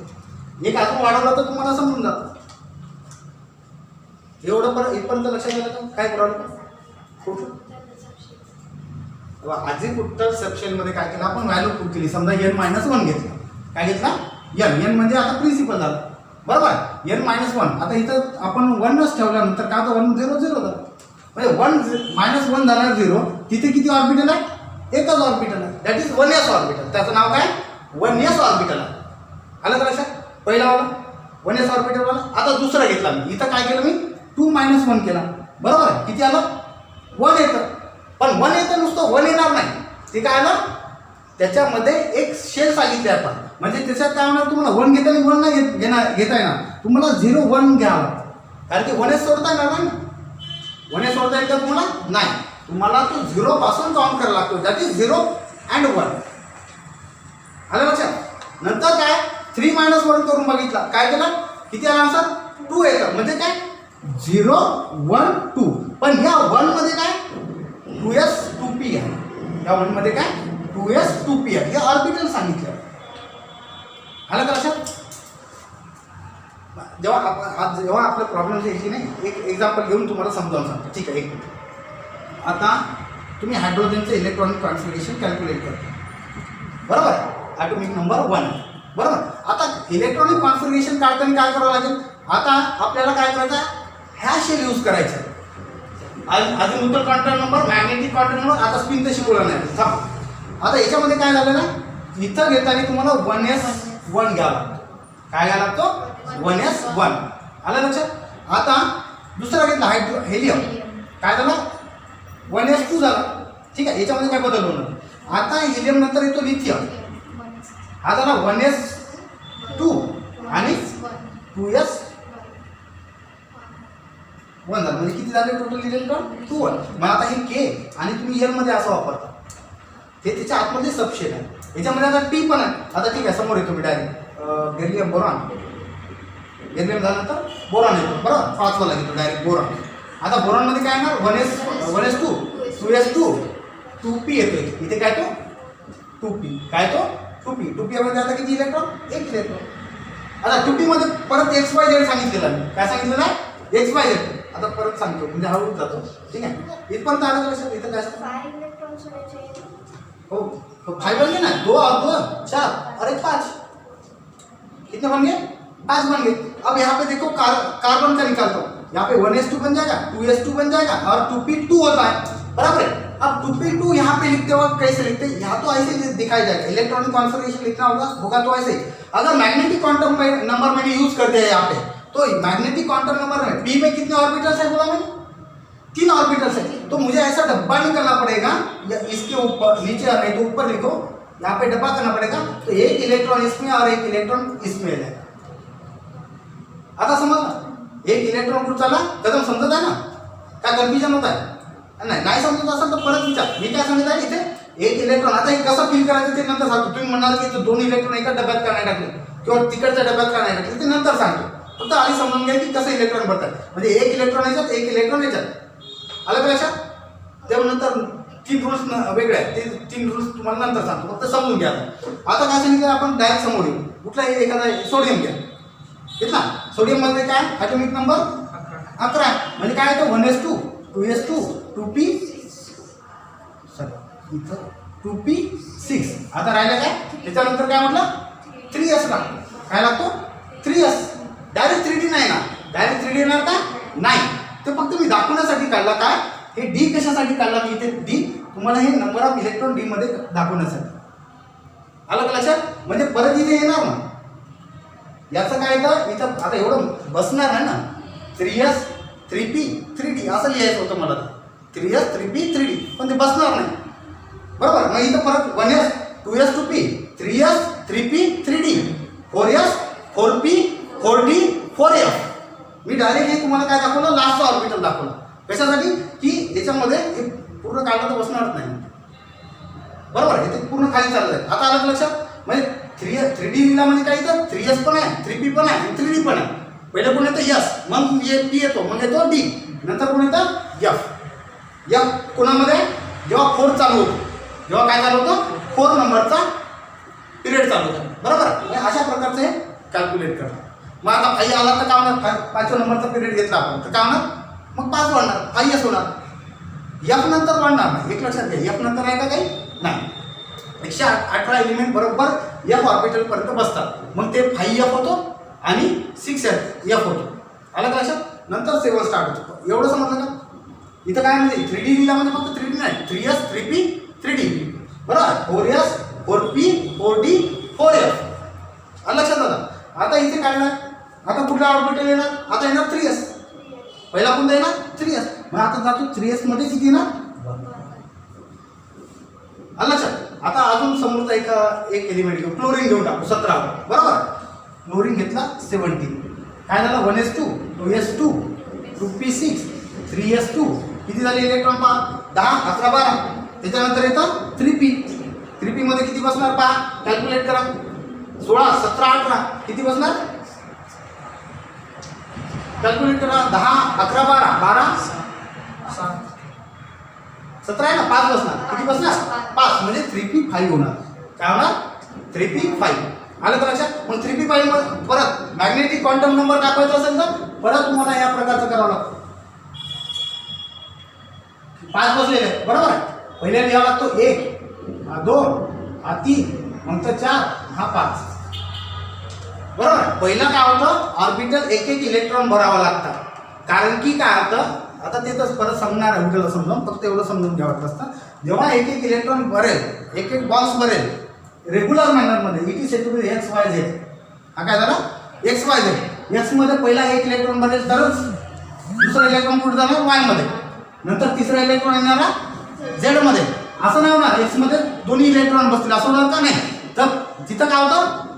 एक अजून वाढवला तर तुम्हाला समजून जातं, एवढं पण इथपर्यंत लक्षात आलं का? काय प्रॉब्लेम कुठं अझीमुथल सबशेलमध्ये काय केलं आपण व्हॅल्यू पुट केली. समजा n-1 घेतला. काय घेतला? n म्हणजे आता प्रिन्सिपल झालं बरोबर. n-1 आता इथं आपण 1च ठेवल्यानंतर काय होतं 1 0 0 झालं. म्हणजे 1 झाला 0. तिथे किती ऑर्बिटल आहे? एकच ऑर्बिटल आहे. That is 1s orbital. त्याचं नाव काय? 1s ऑर्बिटल आहे. आलं का लक्षात? पहिला वाला 1s ऑर्बिटल वाला. आता दुसरा घेतला मी. इथं काय केलं मी 2-1 केला बरोबर. किती आलं? 1 येतं. पण 1 येतं नुसतं 1 येणार नाही. ते काय आलं? त्याच्यामध्ये एक शेल सांगितले आपण. म्हणजे त्याच्यात काय होणार तुम्हाला 1 घेताना 1 नाही घेता येणार. तुम्हाला 0 1 घ्यावं कारण की 1s सोडता येणार नाही. 1s सोडता येईल का तुम्हाला? नाही. तुम्हाला तो 0 पासून काउंट करायला लागतो. That is 0 and 1. आलं लक्षात? नंतर काय 3-1 करून बघितला. काय केलं? किती आला आन्सर? 2 येतं. म्हणजे काय 0 1 2. पण या 1 मध्ये काय 2s 2p आहे. या 1 मध्ये काय 2s 2p आहे. हे ऑर्बिटल सांगितलं. आलं का लक्षात? जेव्हा आपलं प्रॉब्लेम यायची नाही एक एक्झाम्पल घेऊन तुम्हाला समजावून सांगतो. ठीक आहे. एक आता तुम्ही हायड्रोजनचं इलेक्ट्रॉनिक कॉन्फिगरेशन कॅल्क्युलेट करता बरोबर. ॲटॉमिक नंबर 1 बरोबर. आता इलेक्ट्रॉनिक कॉन्फिगरेशन काढताना काय करावं लागेल? आता आपल्याला काय करायचं? ह्या शेल यूज करायचा. Azimuthal quantum number, magnetic quantum number. आता स्पिन तर शिकवलं नाही. आता याच्यामध्ये काय झालं ना इथं घेताना तुम्हाला 1s1 घ्यावा लागतो. काय घ्यावा लागतो? 1s1. आलं लक्षात? आता दुसरा घेतला हेलियम. काय झालं? 1s2 झाला. ठीक आहे. याच्यामध्ये काय बदल होणार? आता हेलियम नंतर येतो लिथियम. हा झाला 1s2 आणि 2s1 झालं. म्हणजे किती झाले टोटल इलेक्ट्रॉन? 2. मग आता हे के आणि तुम्ही एल मध्ये असं वापरता. हे त्याच्या आतमध्ये सबशेल आहे. याच्यामध्ये आता टी पण आहे. आता ठीक आहे समोर येतो मी डायरेक्ट बेरिलियम बोरॉन. बेरिलियम झाल्यानंतर बोरॉन येतो बरोबर. 5 वाला घेतो डायरेक्ट बोरॉन. आता बोरॉनमध्ये काय येणार? 1s2 2s2 2p येतो. इथे काय तो 2p. काय तो 2p. 2p मध्ये आता किती इलेक्ट्रॉन? 1 इलेक्ट्रॉन. आता 2p मध्ये परत xyz सांगितलेलं आहे. काय सांगितलेलं आहे? xyz. आता परत सांगतो म्हणजे हळूच जातो. ठीक आहे. इथपर्यंत आलं का लक्षात? इथं काय हो 5 बन गए ना. 2 और 2 4 और 1 5. कितने बन गए? 5 बन गए. अब यहाँ पे देखो कार्बन का निकालता हूँ. यहाँ पे 1s2 बन जाएगा 2s2 बन जाएगा और 2p2 होता है बराबर है. अब 2p2 यहाँ पे लिखते वक्त कैसे लिखते हैं? यहाँ तो ऐसे दिखाई जाएगा. इलेक्ट्रॉनिक कॉन्फिगरेशन लिखना होगा तो ऐसे. अगर मैग्नेटिक क्वांटम नंबर मैंने यूज कर दिया यहाँ पे तो मैग्नेटिक क्वांटम नंबर में p में कितने ऑर्बिटल्स है बोला मैंने? 3 ऑर्बिटल्स है. तो मुझे ऐसा डब्बा निकालना पड़ेगा या इसके ऊपर नीचे नहीं तो ऊपर लिखो. यहाँ पे डब्बा करना पड़ेगा. तो एक इलेक्ट्रॉन इसमें और एक इलेक्ट्रॉन इसमें है. आता समजलं? एक इलेक्ट्रॉन कुठं चालला कदम समजत आहे ना? काय कन्फ्युजन होत आहे? नाही समजत असेल तर परत विचार. मी काय सांगितलं आहे इथे एक इलेक्ट्रॉन. आता हे कसं फिल करायचं ते नंतर सांगतो. तुम्ही म्हणाल की 2 इलेक्ट्रॉन एका डब्यात का नाही टाकले किंवा तिकडच्या डब्यात का नाही टाकले ते नंतर सांगतो. फक्त आधी समजून घ्या की कसं इलेक्ट्रॉन भरतात. म्हणजे एक इलेक्ट्रॉन याच्यात एक इलेक्ट्रॉन याच्यात. आलं का लक्षात? तेव्हा नंतर 3 रूल्स वेगळे आहेत. ते 3 रूल्स तुम्हाला नंतर सांगतो. फक्त समजून घ्या. आता काय सांगितलं आपण डायरेक्ट समोर येऊ. कुठलाही एखादा सोडियम घ्या. घेतला. सोडियम मध्ये काय ॲटॉमिक नंबर 11 आहे. म्हणजे काय येतो 1s2 2s2 2p सॉरी इथं 2p6. आता राहिलं काय? त्याच्यानंतर काय म्हटलं 3s लागतो. काय लागतो? 3s. डायरेक्ट 3d नाही ना. डायरेक्ट 3d येणार का? नाही. ते फक्त मी दाखवण्यासाठी काढला. काय हे डी कशासाठी काढला मी इथे? डी तुम्हाला हे नंबर ऑफ इलेक्ट्रॉन डी मध्ये दाखवण्यासाठी. आलं का लक्षात? म्हणजे परत इथे येणार ना. याचं काय येतं इथं आता एवढं बसणार आहे ना. 3s 3p 3d असं लिहायचं होतं मला. 3s 3p 3d पण ते बसणार नाही बरोबर. मग इथं परत 1s 2s 2p 3s 3p 3d 4s 4p 4d 4f. मी डायरेक्ट हे तुम्हाला काय दाखवलं? लास्टचा ऑर्बिटल दाखवलं. कशासाठी? की याच्यामध्ये हे पूर्ण काढलं तर बसणारच नाही बरोबर. हे ते पूर्ण खाली चाललं आहे. आता आलं लक्षात? म्हणजे 3d लिहिला म्हणजे काय येतं? 3s पण आहे 3p पण आहे आणि 3d पण आहे. पहिले कोण येतं? यस. मग p येतो. मग येतो d. नंतर कोण येतं? f. कोणामध्ये? जेव्हा 4 चालू होतो. जेव्हा काय चालू होतं? 4 नंबरचा पिरियड चालू होता बरोबर. अशा प्रकारचं हे कॅल्क्युलेट करतात. मग आता फाई आला तर काय होणार, 5व्या नंबरचा पिरियड घेतला आपण तर काय होणार, मग 5 वाढणार, फाई एस होणार. एफ नंतर वाढणार नाही, एक लक्षात घ्या, एफ नंतर आहे का काही नाही. 118 एलिमेंट बरोबर एफ ऑर्बिटल पर्यंत बसतात, मग ते 5F होतो आणि 6F होतो. आलं का लक्षात. नंतर 7 स्टार्ट होतो. एवढं समजलं का. इथं काय म्हणजे 3D लिहिला म्हणजे फक्त 3D नाही, 3S 3P 3D बरोबर, 4S 4P 4D 4F. आलं लक्षात आलं. आता इथे काय येणार, आता कुठला ऑर्बिटल येणार, आता येणार 3S. पहिला कोणता येणार 3S. मग आता जातो 3S मध्ये किती येणार. आलं लक्षात. आता अजून समोरचा एक एलिमेंट घेऊ, क्लोरीन घेऊन टाकू 17 बरोबर. क्लोरीन घेतला 17, काय झालं 1s2 2s2 2p6 3s2 किती झाले इलेक्ट्रॉन पहा 10 11 12. त्याच्यानंतर येतं 3p मध्ये किती बसणार पहा, कॅल्क्युलेट करा. 16 17 18 किती बसणार, कॅल्क्युलेट करा. 10 11 12 12 17 आहे ना, 5 बसणार. किती बसणार 5 म्हणजे 3p5 होणार. काय होणार 3p5. आलं का लक्षात. मग 3p5 परत मॅग्नेटिक क्वांटम नंबर दाखवायचा असेल तर परत तुम्हाला या प्रकारचं करावं लागतं. 5 बसलेले बरोबर आहे. पहिल्या लिहावा लागतो 1 हा 2 हा 3 मग तर 4 हा 5 बरोबर. पहिला काय होतं ऑर्बिटल एक इलेक्ट्रॉन भरावा लागतात. कारण की काय होतं, आता ते तर परत समजणार आहे उद्याला समजून, फक्त एवढं समजून घ्यावं असतं. जेव्हा एक इलेक्ट्रॉन भरेल, एक बॉक्स भरेल रेग्युलर मॅनरमध्ये, it is said to be XYZ. हा काय झाला XYZ. एक्स मध्ये पहिला एक इलेक्ट्रॉन भरेल तरच दुसरा इलेक्ट्रॉन कुठे जाणार Y मध्ये, नंतर तिसरा इलेक्ट्रॉन येणारा Z मध्ये. असं नाही होणार, एक्स मध्ये दोन्ही इलेक्ट्रॉन बसतील असं होणार का नाही. तर तिथं काय होतं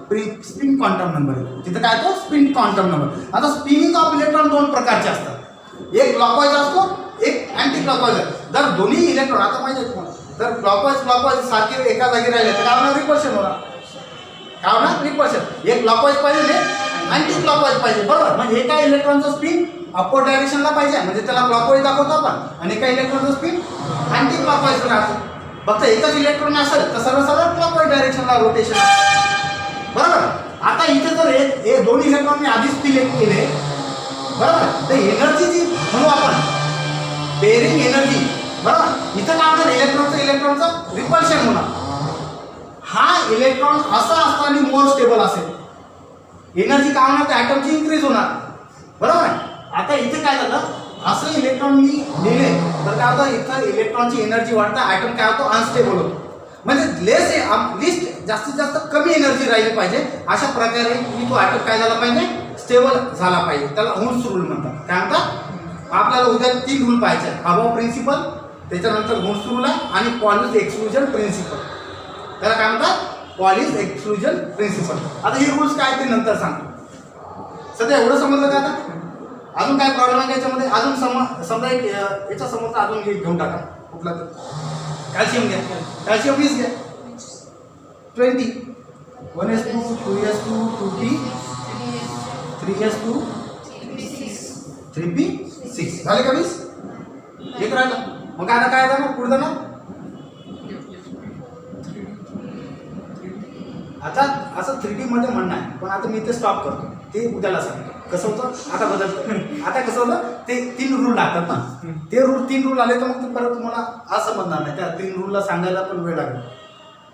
स्पिन क्वांटम नंबर येतो. तिथं काय तो स्पिन क्वांटम नंबर. आता स्पिनिंग ऑफ इलेक्ट्रॉन 2 प्रकारचे असतात, एक क्लॉकवाईज असतो, एक अँटी क्लॉकवाईज. जर दोन्ही इलेक्ट्रॉन आता माहिती आहे तुम्हाला, जर क्लॉकवाईज सारखे एका जागी राहिले तर काय होणार रिपल्शन होणार. काय होणार रिपल्शन. एक क्लॉकवाईज पाहिजे, अँटी क्लॉकवाईज पाहिजे बरोबर. म्हणजे एका इलेक्ट्रॉनचं स्पिन अपवर्ड डायरेक्शनला पाहिजे म्हणजे त्याला क्लॉकवाईज दाखवतो आपण, आणि एका इलेक्ट्रॉनचं स्पिन अँटी क्लॉकवाईज राहतो. फक्त एकच इलेक्ट्रॉन असेल तर सरळ सरळ क्लॉकवाईज डायरेक्शनला रोटेशन बरोबर. आता इथे जर हे दोन इलेक्ट्रॉन मी आधीच सिलेक्ट केले बरोबर, तर एनर्जी जी म्हणू आपण पेअरिंग एनर्जी बरोबर. इथं काय होणार इलेक्ट्रॉनचं रिपल्शन होणार. हा इलेक्ट्रॉन असा असताना मोर स्टेबल असेल, एनर्जी काय होणार त्या ॲटमची इन्क्रीज होणार बरोबर. आता इथे काय झालं, असं इलेक्ट्रॉन मी दिले तर काय होतं, इथं इलेक्ट्रॉनची एनर्जी वाढतं, ॲटम काय होतो अनस्टेबल होतो. म्हणजे लिस्ट जास्तीत जास्त कमी एनर्जी राहिली पाहिजे. अशा प्रकारे मी तो ॲटम काय झाला पाहिजे स्टेबल झाला पाहिजे. त्याला हुन्स रूल म्हणतात. काय म्हणतात, आपल्याला उद्या 3 रूल पाहिजे, अबॉव प्रिन्सिपल, त्याच्यानंतर हुन्स रूल आणि पॉलिश एक्सक्लुजन प्रिन्सिपल. त्याला काय म्हणतात पॉलिश एक्सक्लुजन प्रिन्सिपल. आता हे रूल्स काय ते नंतर सांगतो. सध्या एवढं समजलं का. आता अजून काय प्रॉब्लेम आहे याच्यामध्ये, अजून समजा एक याच्या समोरचा अजून घेऊन टाका कुठला तर. कॅल्शियम घ्या, कॅल्शियम 20 घ्या, 20 1s2 2s2 2p 3s2 3p6 झाले का 20. एक राहिलं. मग आता काय जाणार पुढे जाणार. आता असं 3D मध्ये म्हणणं आहे, पण आता मी ते स्टॉप करतो, ते उद्याला सांगतो कसं होतं. आता बदलतं. आता कसं होतं ते 3 रूल लागतात ना, ते 3 रूल आले तर मग ते परत तुम्हाला असं म्हणणार नाही. त्या 3 रूलला सांगायला पण वेळ लागेल.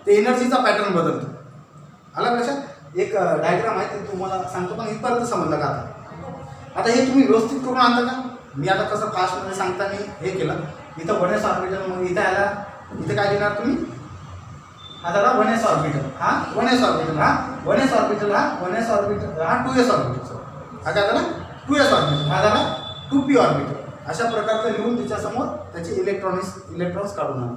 ते एनर्जीचा पॅटर्न बदलतो. आला लक्षात. एक डायग्राम आहे ते तुम्हाला सांगतो, पण इथपर्यंत समजलं का. आता हे तुम्ही व्यवस्थित करून आणता का. मी आता कसं फास्टमध्ये सांगताना हे केलं. इथं 1s ऑर्बिटल, मग इथं आला, इथं काय देणार तुम्ही, हा झाला 1s ऑर्बिटल, हा 1s ऑर्बिटल, हा 1s ऑर्बिटल, हा 1s ऑर्बिटल, हा 2s ऑर्बिटल, हा काय झाला 2s ऑर्बिटल, हा झाला 2p ऑर्बिटल. अशा प्रकारचं लिहून त्याच्यासमोर त्याचे इलेक्ट्रॉन्स काढून आणा.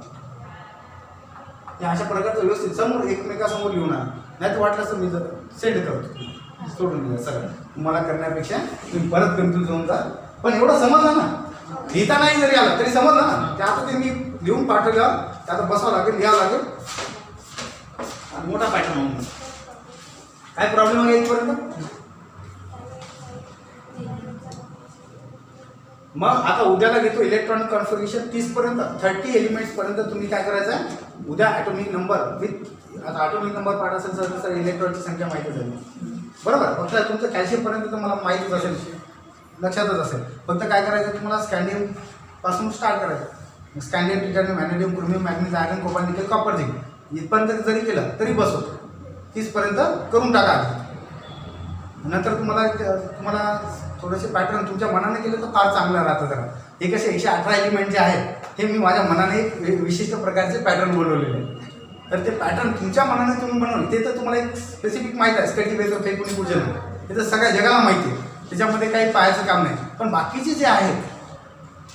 हे अशा प्रकारचं व्यवस्थित समोर एकमेकासमोर लिहून आणा. नाही तर वाटलं तर मी जर सेंड करतो, सोडून दिलं सगळं. तुम्हाला करण्यापेक्षा तुम्ही परत कन्फ्यूज होऊन जा. पण एवढं समजलं ना, लिहिता नाही जरी आलं तरी समजलं ना. ते आता ते मी लिहून पाठवल्यावर त्यात बसावं लागेल, लिहावं लागेल, मोठा पॅटर्न होऊन काय प्रॉब्लेम आहे इथपर्यंत. मग आता उद्याला घेतो इलेक्ट्रॉनिक कॉन्फिगरेशन 30 पर्यंत, 30 एलिमेंट्स पर्यंत तुम्ही काय करायचं आहे उद्या ॲटॉमिक नंबर विथ. आता ॲटॉमिक नंबर पाठ असेल सर इलेक्ट्रॉनची संख्या माहिती झाली. बरोबर. फक्त तुमचं कॅल्शियमपर्यंत तर मला माहीतच असेल, लक्षातच असेल. फक्त काय करायचं तुम्हाला स्कॅन्डियमपासून स्टार्ट करायचं. Scandium, titanium, vanadium, chromium, manganese, iron, cobalt, nickel, copper, zinc इथपर्यंत जरी केलं तरी बस होतं. 30पर्यंत करून टाका. नंतर तुम्हाला थोडेसे पॅटर्न तुमच्या मनाने केले तर फार चांगलं राहतं. जरा हे कसे 118 एलिमेंट जे आहेत हे मी माझ्या मनाने एक विशिष्ट प्रकारचे पॅटर्न बनवलेले आहेत. तर ते पॅटर्न तुमच्या मनाने तुम्ही बनवले ते तर तुम्हाला एक स्पेसिफिक माहीत आहे. स्कॅटी बेजर, फेकुनी पूजन हे तर सगळ्या जगाला माहिती आहे, त्याच्यामध्ये काही पाहायचं काम नाही. पण बाकीचे जे आहेत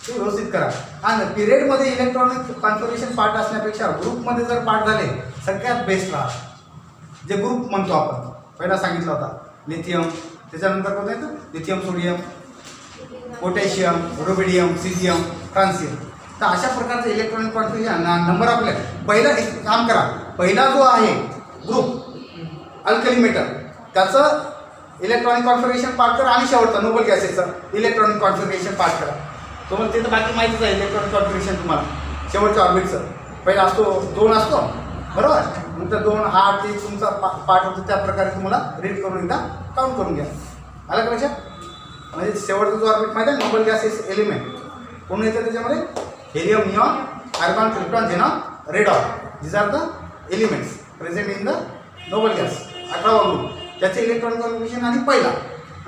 ते व्यवस्थित करा. आणि पिरियडमध्ये इलेक्ट्रॉनिक कॉन्फिगरेशन पार्ट असण्यापेक्षा ग्रुपमध्ये जर पार्ट झाले सगळ्यात बेस्ट राहतं. जे ग्रुप म्हणतो आपण पहिला सांगितला होता, लिथियम, त्याच्यानंतर कोणतं येतं लिथियम, सोडियम, पोटॅशियम, रुबिडियम, सिलियम, फ्रान्सियम. तर अशा प्रकारचं इलेक्ट्रॉनिक कॉन्फिगरेशन नंबर आपल्या पहिला एक काम करा. पहिला जो आहे ग्रुप अल्कली मेटल त्याचं इलेक्ट्रॉनिक कॉन्फिगरेशन पार्ट करा आणि शेवटचा नोबल गॅसेसचं इलेक्ट्रॉनिक कॉन्फिगरेशन पार्ट करा. तुम्हाला ते तर बाकी माहितीच आहे. इलेक्ट्रॉनिक कॉन्फिगरेशन तुम्हाला शेवटच्या ऑर्बिटचं पहिला असतो 2 असतो बरोबर. नंतर 2 8 ते तुमचा पार्ट होतो. त्या प्रकारे तुम्हाला रीड करून एकदा काउंट करून घ्या. आलं का लक्षात? म्हणजे शेवटचा जो ऑर्बिट माहिती आहे नोबल गॅसेस एलिमेंट कोण येतं त्याच्यामध्ये helium, neon, argon, krypton, xenon, radon. These are the elements present in the noble gas. 18वा ग्रुप त्याचे इलेक्ट्रॉनिक कॉन्फिगरेशन आणि पहिला.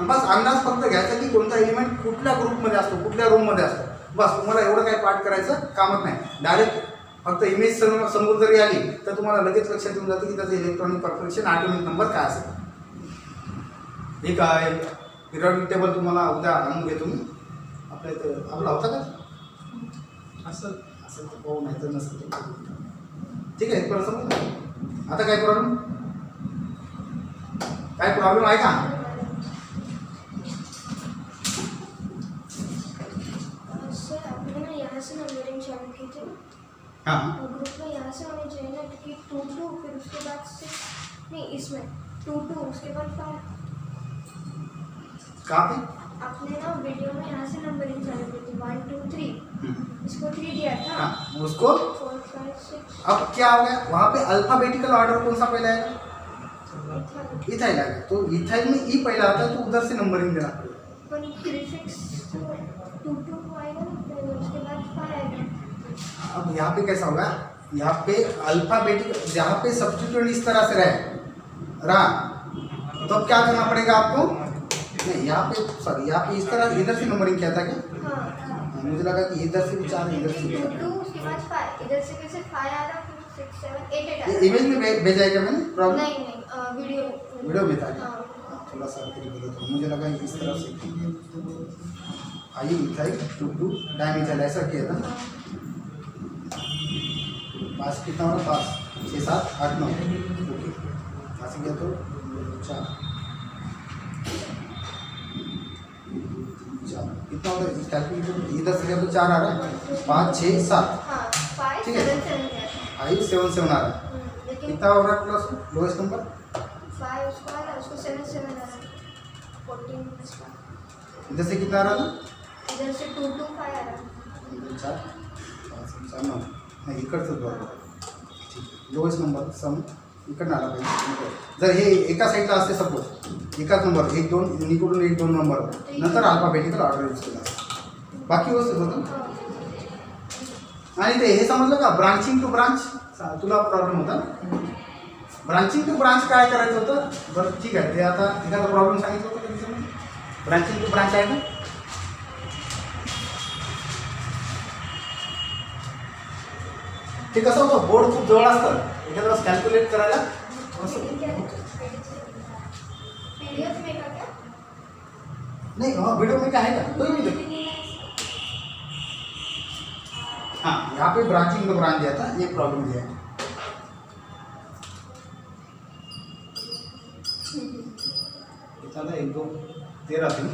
बस अंदाज फक्त घ्यायचा की कोणता एलिमेंट कुठल्या ग्रुपमध्ये असतो, कुठल्या रूममध्ये असतो. बस तुम्हाला एवढं काही पाठ करायचं कामच नाही. डायरेक्ट फक्त इमेज समोर जरी आली तर तुम्हाला लगेच लक्षात येऊन जातं की त्याचं इलेक्ट्रॉनिक कॉन्फिगरेशन ॲटॉमिक नंबर काय असेल. हे काय पिरियॉडिक टेबल तुम्हाला उद्या आणून घेतो मी. आपल्या इथं आपला होता का असं तर पाहू नाही तर नसतं. ठीक आहे इथपर्यंत समजलं. आता काय प्रॉब्लेम आहे का? हाँ ग्रुप में यहाँ से हमें चाहिए कि 2 2 फिर उसके बाद 6 नहीं इसमें 2 2 उसके बाद 5. कहाँ पे आपने ना वीडियो में यहाँ से नंबरिंग चालू की थी 1 2 3. इसको 3 दिया था. हाँ उसको 4 5 6. अब क्या हो गया वहाँ पे अल्फाबेटिकल ऑर्डर कौन सा पहला आएगा? इथाइल आएगा. तो इथाइल में ई पहला आता है तो उधर से नंबरिंग देना पड़ेगा. पर प्रीफिक्स 2 2 आएगा फिर उसके बाद 5 आएगा. अब यहाँ पे कैसा होगा, यहाँ पे अल्फाबेटिक जहाँ पे सब्स्टिट्यूट इस तरह से रहा तो अब क्या करना पड़ेगा आपको? नहीं यहाँ पे सॉरी यहाँ पे इस तरह इधर से नंबरिंग किया था क्या? हाँ मुझे लगा कि इधर से भी 4 इधर से भी 2 4. 2 उसके बाद 5 इधर से कैसे 5 आ रहा फिर 6 7 8 8 आ ये रहा. इमेज में भेजा है क्या मैंने प्रॉब्लम? नहीं वीडियो में था क्या? हाँ. थोड़ा सा फिर बता दो. मुझे लगा इस तरह से आई इथाइल 2 2 डाइमिथाइल ऐसा किया था. 5 कितना हो रहा? 5 6 7 8 9. ओके यहाँ से गया तो 4 कितना हो रहा है? कैलकुलेटर इधर से गया तो 4 आ रहा है. 5 6 7 हाँ 5 ठीक है. 7 7 है. आई 7 7 आ रहा है. लेकिन कितना हो रहा है प्लस लोएस्ट नंबर? 5 उसको आ रहा है उसको 7 7 आ रहा है 14 प्लस 5. इधर से कितना आ रहा था? इधर से 2 2 5 आ रहा है. 4 5 6 9 नाही इकडचंच बरोबर. ठीक लोएस्ट नंबर सम इकडनं आला पाहिजे. जर हे एका साईडला असते सपोज एकाच नंबर 1 2 निकडून 1 2 नंबर नंतर अल्फाबेटिकल ऑर्डर यूज केला असता. बाकी व्यवस्थित होतं. आणि ते हे समजलं का ब्रांचिंग टू ब्रांच तुला प्रॉब्लेम होता ना. ब्रांचिंग टू ब्रांच काय करायचं होतं? बरं ठीक आहे ते आता एखादा प्रॉब्लेम सांगितलं होतं त्याच्यामध्ये. ब्रांचिंग टू ब्रांच आहे ना. ते कसं होतं बोर्ड खूप जवळ असतं एखाद्या वेळेस कॅल्क्युलेट करायला असं पीडीएफ में का क्या? नाही. वीडियो में क्या है का कोई भी देखो. हाँ यहाँ पे ब्रांचिंग का ब्रांच दिया था ये प्रॉब्लम दिया है. कितना था 1 2 13 थी.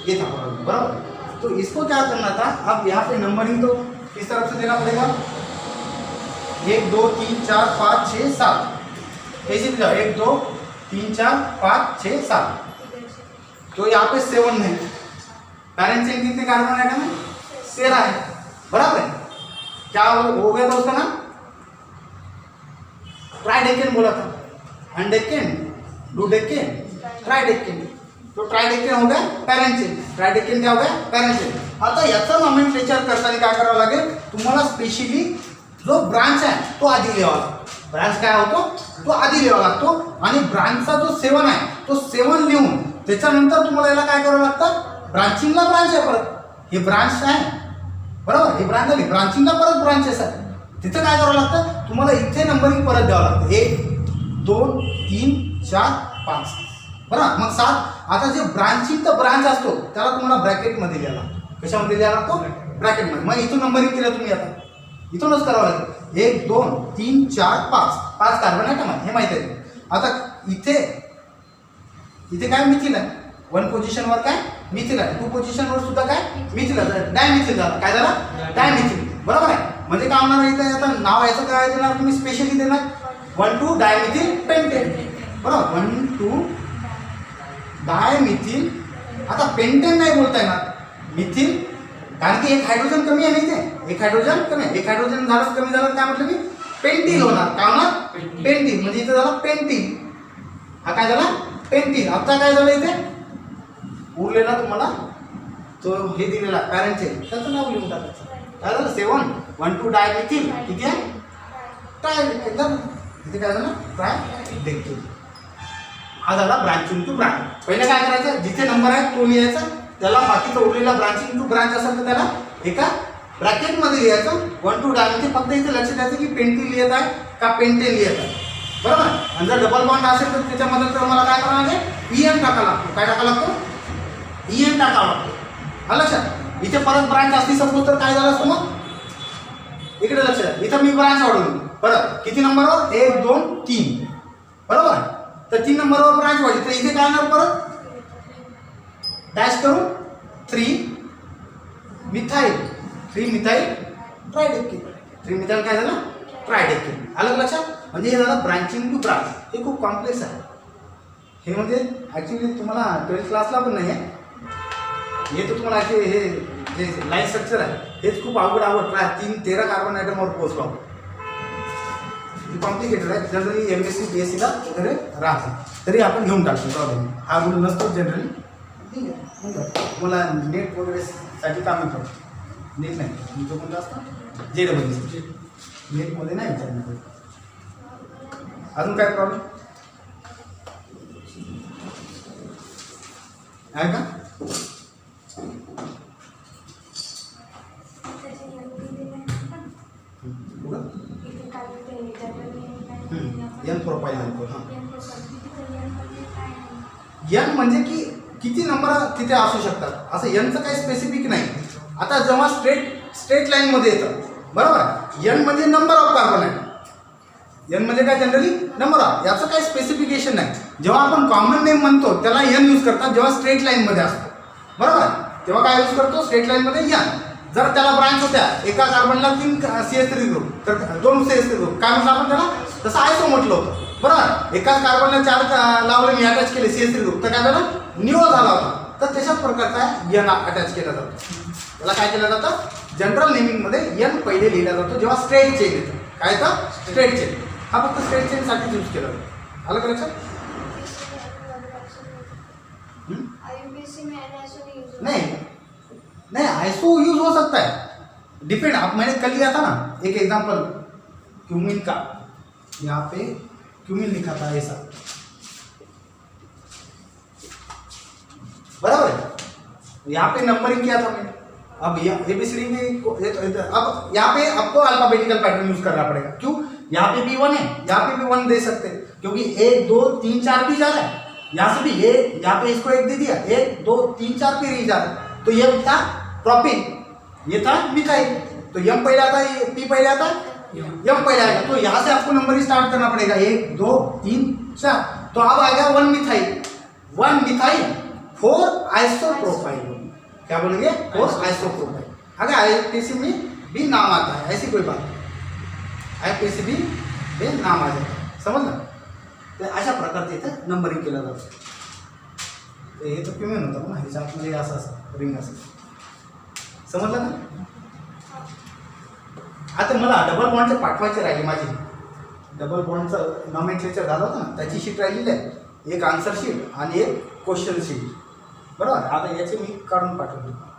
ये था प्रॉब्लम, बराबर। तो इसको क्या करना था, अब यहाँ पे नंबरिंग तो किस तरफ से देना पड़ेगा, 1 2 3 4 5 6 7 ऐसे दिया, 1 2 3 4 5 6 7। तो यहाँ पे 7 है, पैरेंट चेन कितने कार्बन आइटम है, 13 है, बराबर है। क्या हो गया था उसका नाम, ट्राइडेकेन बोला था, अनडेकेन, डुडेकेन, ट्राइडेकेन। तो ट्राइडेकेन हो गया पॅरेंट चेन, ट्राइडेकेन क्या हो गया पॅरेंट चेन। आता याचं नॉमेनक्लेचर करताना काय करावं लागेल तुम्हाला, स्पेशली जो ब्रांच आहे तो आधी लिहावा लागतो। ब्रांच काय होतो तो आधी लिहावा लागतो, आणि ब्रांचचा जो 7 आहे तो 7 लिहून त्याच्यानंतर तुम्हाला याला काय करावं लागतं, ब्रांचिंगला ब्रांच आहे परत, हे ब्रांच आहे बरोबर, ही ब्रांच झाली, ब्रांचिंगला परत ब्रांचेस आहे, तिथं काय करावं लागतं तुम्हाला, इथे नंबरिंग परत द्यावं लागतं, 1 2 3 4 5 बरोबर, मग 7। आता जे ब्रांचिंगचा ब्रांच असतो त्याला तुम्हाला ब्रॅकेटमध्ये लिहायला लागतो, कशामध्ये लिहायला लागतो, ब्रॅकेटमध्ये। मग इथून नंबरिंग केलं तुम्ही, आता इथूनच करावं लागेल, 1 2 3 4 5 कार्बन आयटम आहे, हे माहिती आहे। आता इथे काय मिथिल आहे, 1 पोझिशनवर काय मिथिल आहे, 2 पोझिशनवर सुद्धा काय मिथिल आहे, डायमिथिल झाला, काय झाला डायमिथिल, बरोबर आहे। म्हणजे काय होणार इथे, आता नाव याचं काय देणार तुम्ही, स्पेशली देणार 1 2 डायमिथिल पेंटेन, बरोबर, 1 2 डायमिथिल। आता पेंटेन नाही बोलता येणार, मिथिल, कारण की एक हायड्रोजन कमी आहे, नाही ते एक हायड्रोजन कमी आहे, एक हायड्रोजन झालं कमी झालं काय म्हटलं मी, पेंटिल होणार, काय होणार पेंटिल, म्हणजे इथे झाला पेंटिल, हा काय झाला पेंटिल। आता काय झालं इथे उरलेला तुम्हाला तो हे दिलेला पॅरेंट चेन, त्याचं नाव लिहून टाकायचं, काय झालं 7 1 2 डायमिथिल, ठीक आहे, ट्रायडेकेन झालं, इथे काय झालं ट्रायडेकेन, हा झाला ब्रांचिंग टू ब्रांच। पहिले काय करायचं, जिथे नंबर आहे तो लिहायचा, त्याला बाकीचा उरलेला ब्रांचिंग टू ब्रांच असेल तर त्याला एका ब्रॅकेटमध्ये लिहायचं, 1 2 डायमिथिल। फक्त इथे लक्ष द्यायचं की पेंटिल लिहित आहे का पेंटेन लिहित आहे, बरोबर। आणि जर डबल बॉन्ड असेल तर त्याच्यामध्ये तर मला काय करावं लागेल, EN टाकावं लागतो, काय टाकावं लागतो, EN टाकावं लागतो, हा लक्षात। इथे परत ब्रांच असती सपोज तर काय झालं असतं, मग इकडे लक्ष द्या, इथं मी ब्रांच वाढवली, परत किती नंबरवर 1 2 3 बरोबर, तर 3 नंबरवर ब्रांच वाढली, तर इथे काय येणार परत डॅश करून 3 मिथाइल ट्रायडेकेन, 3 मिथाइल काय झालं ट्रायडेकेन, आलं लक्षात। म्हणजे हे झालं ब्रांचिंग टू ब्रांच, हे खूप कॉम्प्लेक्स आहे, हे म्हणजे ॲक्च्युली तुम्हाला 12th क्लासला पण नाही आहे, हे तर तुम्हाला हे जे लाईन स्ट्रक्चर आहे हेच खूप अवघड 13 कार्बन आयटमवर पोहोचलो, हे कॉम्प्लिकेटेड आहे, जनरली MSc BScला वगैरे राहते, तरी आपण घेऊन टाकतो, प्रॉब्लेम हा रूल नसतो जनरली, ठीक आहे। मला नेट वगैरे साठी कामी पडतो, नेट नाही तुमचं कोणतं असतं JEE, नेटमध्ये नाही विचारणार। अजून काय प्रॉब्लेम आहे का, एन प्रोफाईल एन म्हणजे की किती नंबर तिथे असू शकतात, असं एनचं काही स्पेसिफिक नाही। आता जेव्हा स्ट्रेट लाईनमध्ये येतं बरोबर, एन म्हणजे नंबर ऑफ कार्बन आहे, एन म्हणजे काय जनरली नंबर ऑफ, याचं काही स्पेसिफिकेशन नाही। जेव्हा आपण कॉमन नेम म्हणतो त्याला एन यूज करतात, जेव्हा स्ट्रेट लाईनमध्ये असतो बरोबर, तेव्हा काय यूज करतो स्ट्रेट लाईनमध्ये एन। जर त्याला ब्रांच होत्या, एका कार्बनला 3 CH3 ग्रुप तर 2 CH3 ग्रुप, काय म्हटलं आपण त्याला, तसं आयसो म्हटलं होतं बरोबर। एकाच कार्बनला 4 लावले मी अटॅच केले CH3 ग्रुप, तर काय झालं निओ झाला होता, तर तशाच प्रकारचा एन अटॅच केला जातो, त्याला काय केलं जातं जनरल नेमिंगमध्ये एन पहिले लिहिला जातो जेव्हा स्ट्रेट चेन येतं, काय तर स्ट्रेट चेन, हा फक्त स्ट्रेट चेनसाठी यूज केला जातो, आलं का लक्षात। नहीं आईसो यूज हो सकता है, डिपेंड। आप मैंने कल लिया था ना एक एग्जांपल क्यूमिन का, यहाँ पे क्यूमिन लिखा था ऐसा, बराबर है। यहाँ पे नंबरिंग किया था मैंने, अब ABCD में अब यहाँ पे आपको अल्फाबेटिकल पैटर्न यूज करना पड़ेगा, क्यों, यहाँ पे भी 1 है, यहाँ पे भी 1 दे सकते हैं, क्योंकि 1 2 3 4 भी जा रहा है, यहाँ से भी यहाँ पे इसको 1 दे दिया, 1 2 3 4 पे ही जा रहा है, तो ये था प्रोपिन, ये था मिथाइल, तो M पहले आता है, P पहले आता है, M पहले आएगा, तो यहाँ से आपको नंबर स्टार्ट करना पड़ेगा 1 2 3 4, तो अब आएगा 1 मिथाइल 4 आइसोप्रोपाइल होगी। क्या बोलेंगे? 4 आइसोप्रोपाइल। अगर IPC में भी नाम आता है, ऐसी कोई बात नहीं, IPC भी नाम आ जाता है, समजलं? तर अशा प्रकारचे इथं नंबरिंग केलं जातं. हे तर क्युमेन होतं ना, ह्याच्या आतमध्ये असं असं रिंग असं, समजलं ना? आता मला डबल बॉन्डचे पाठवायचे राहिले, माझी डबल बॉन्डचं नॉमेनक्लेचर झालं होतं ना, त्याची शीट राहिलेली आहे, एक आन्सर शीट आणि एक क्वेश्चन शीट, बरोबर. आता याचे मी काढून पाठवतो.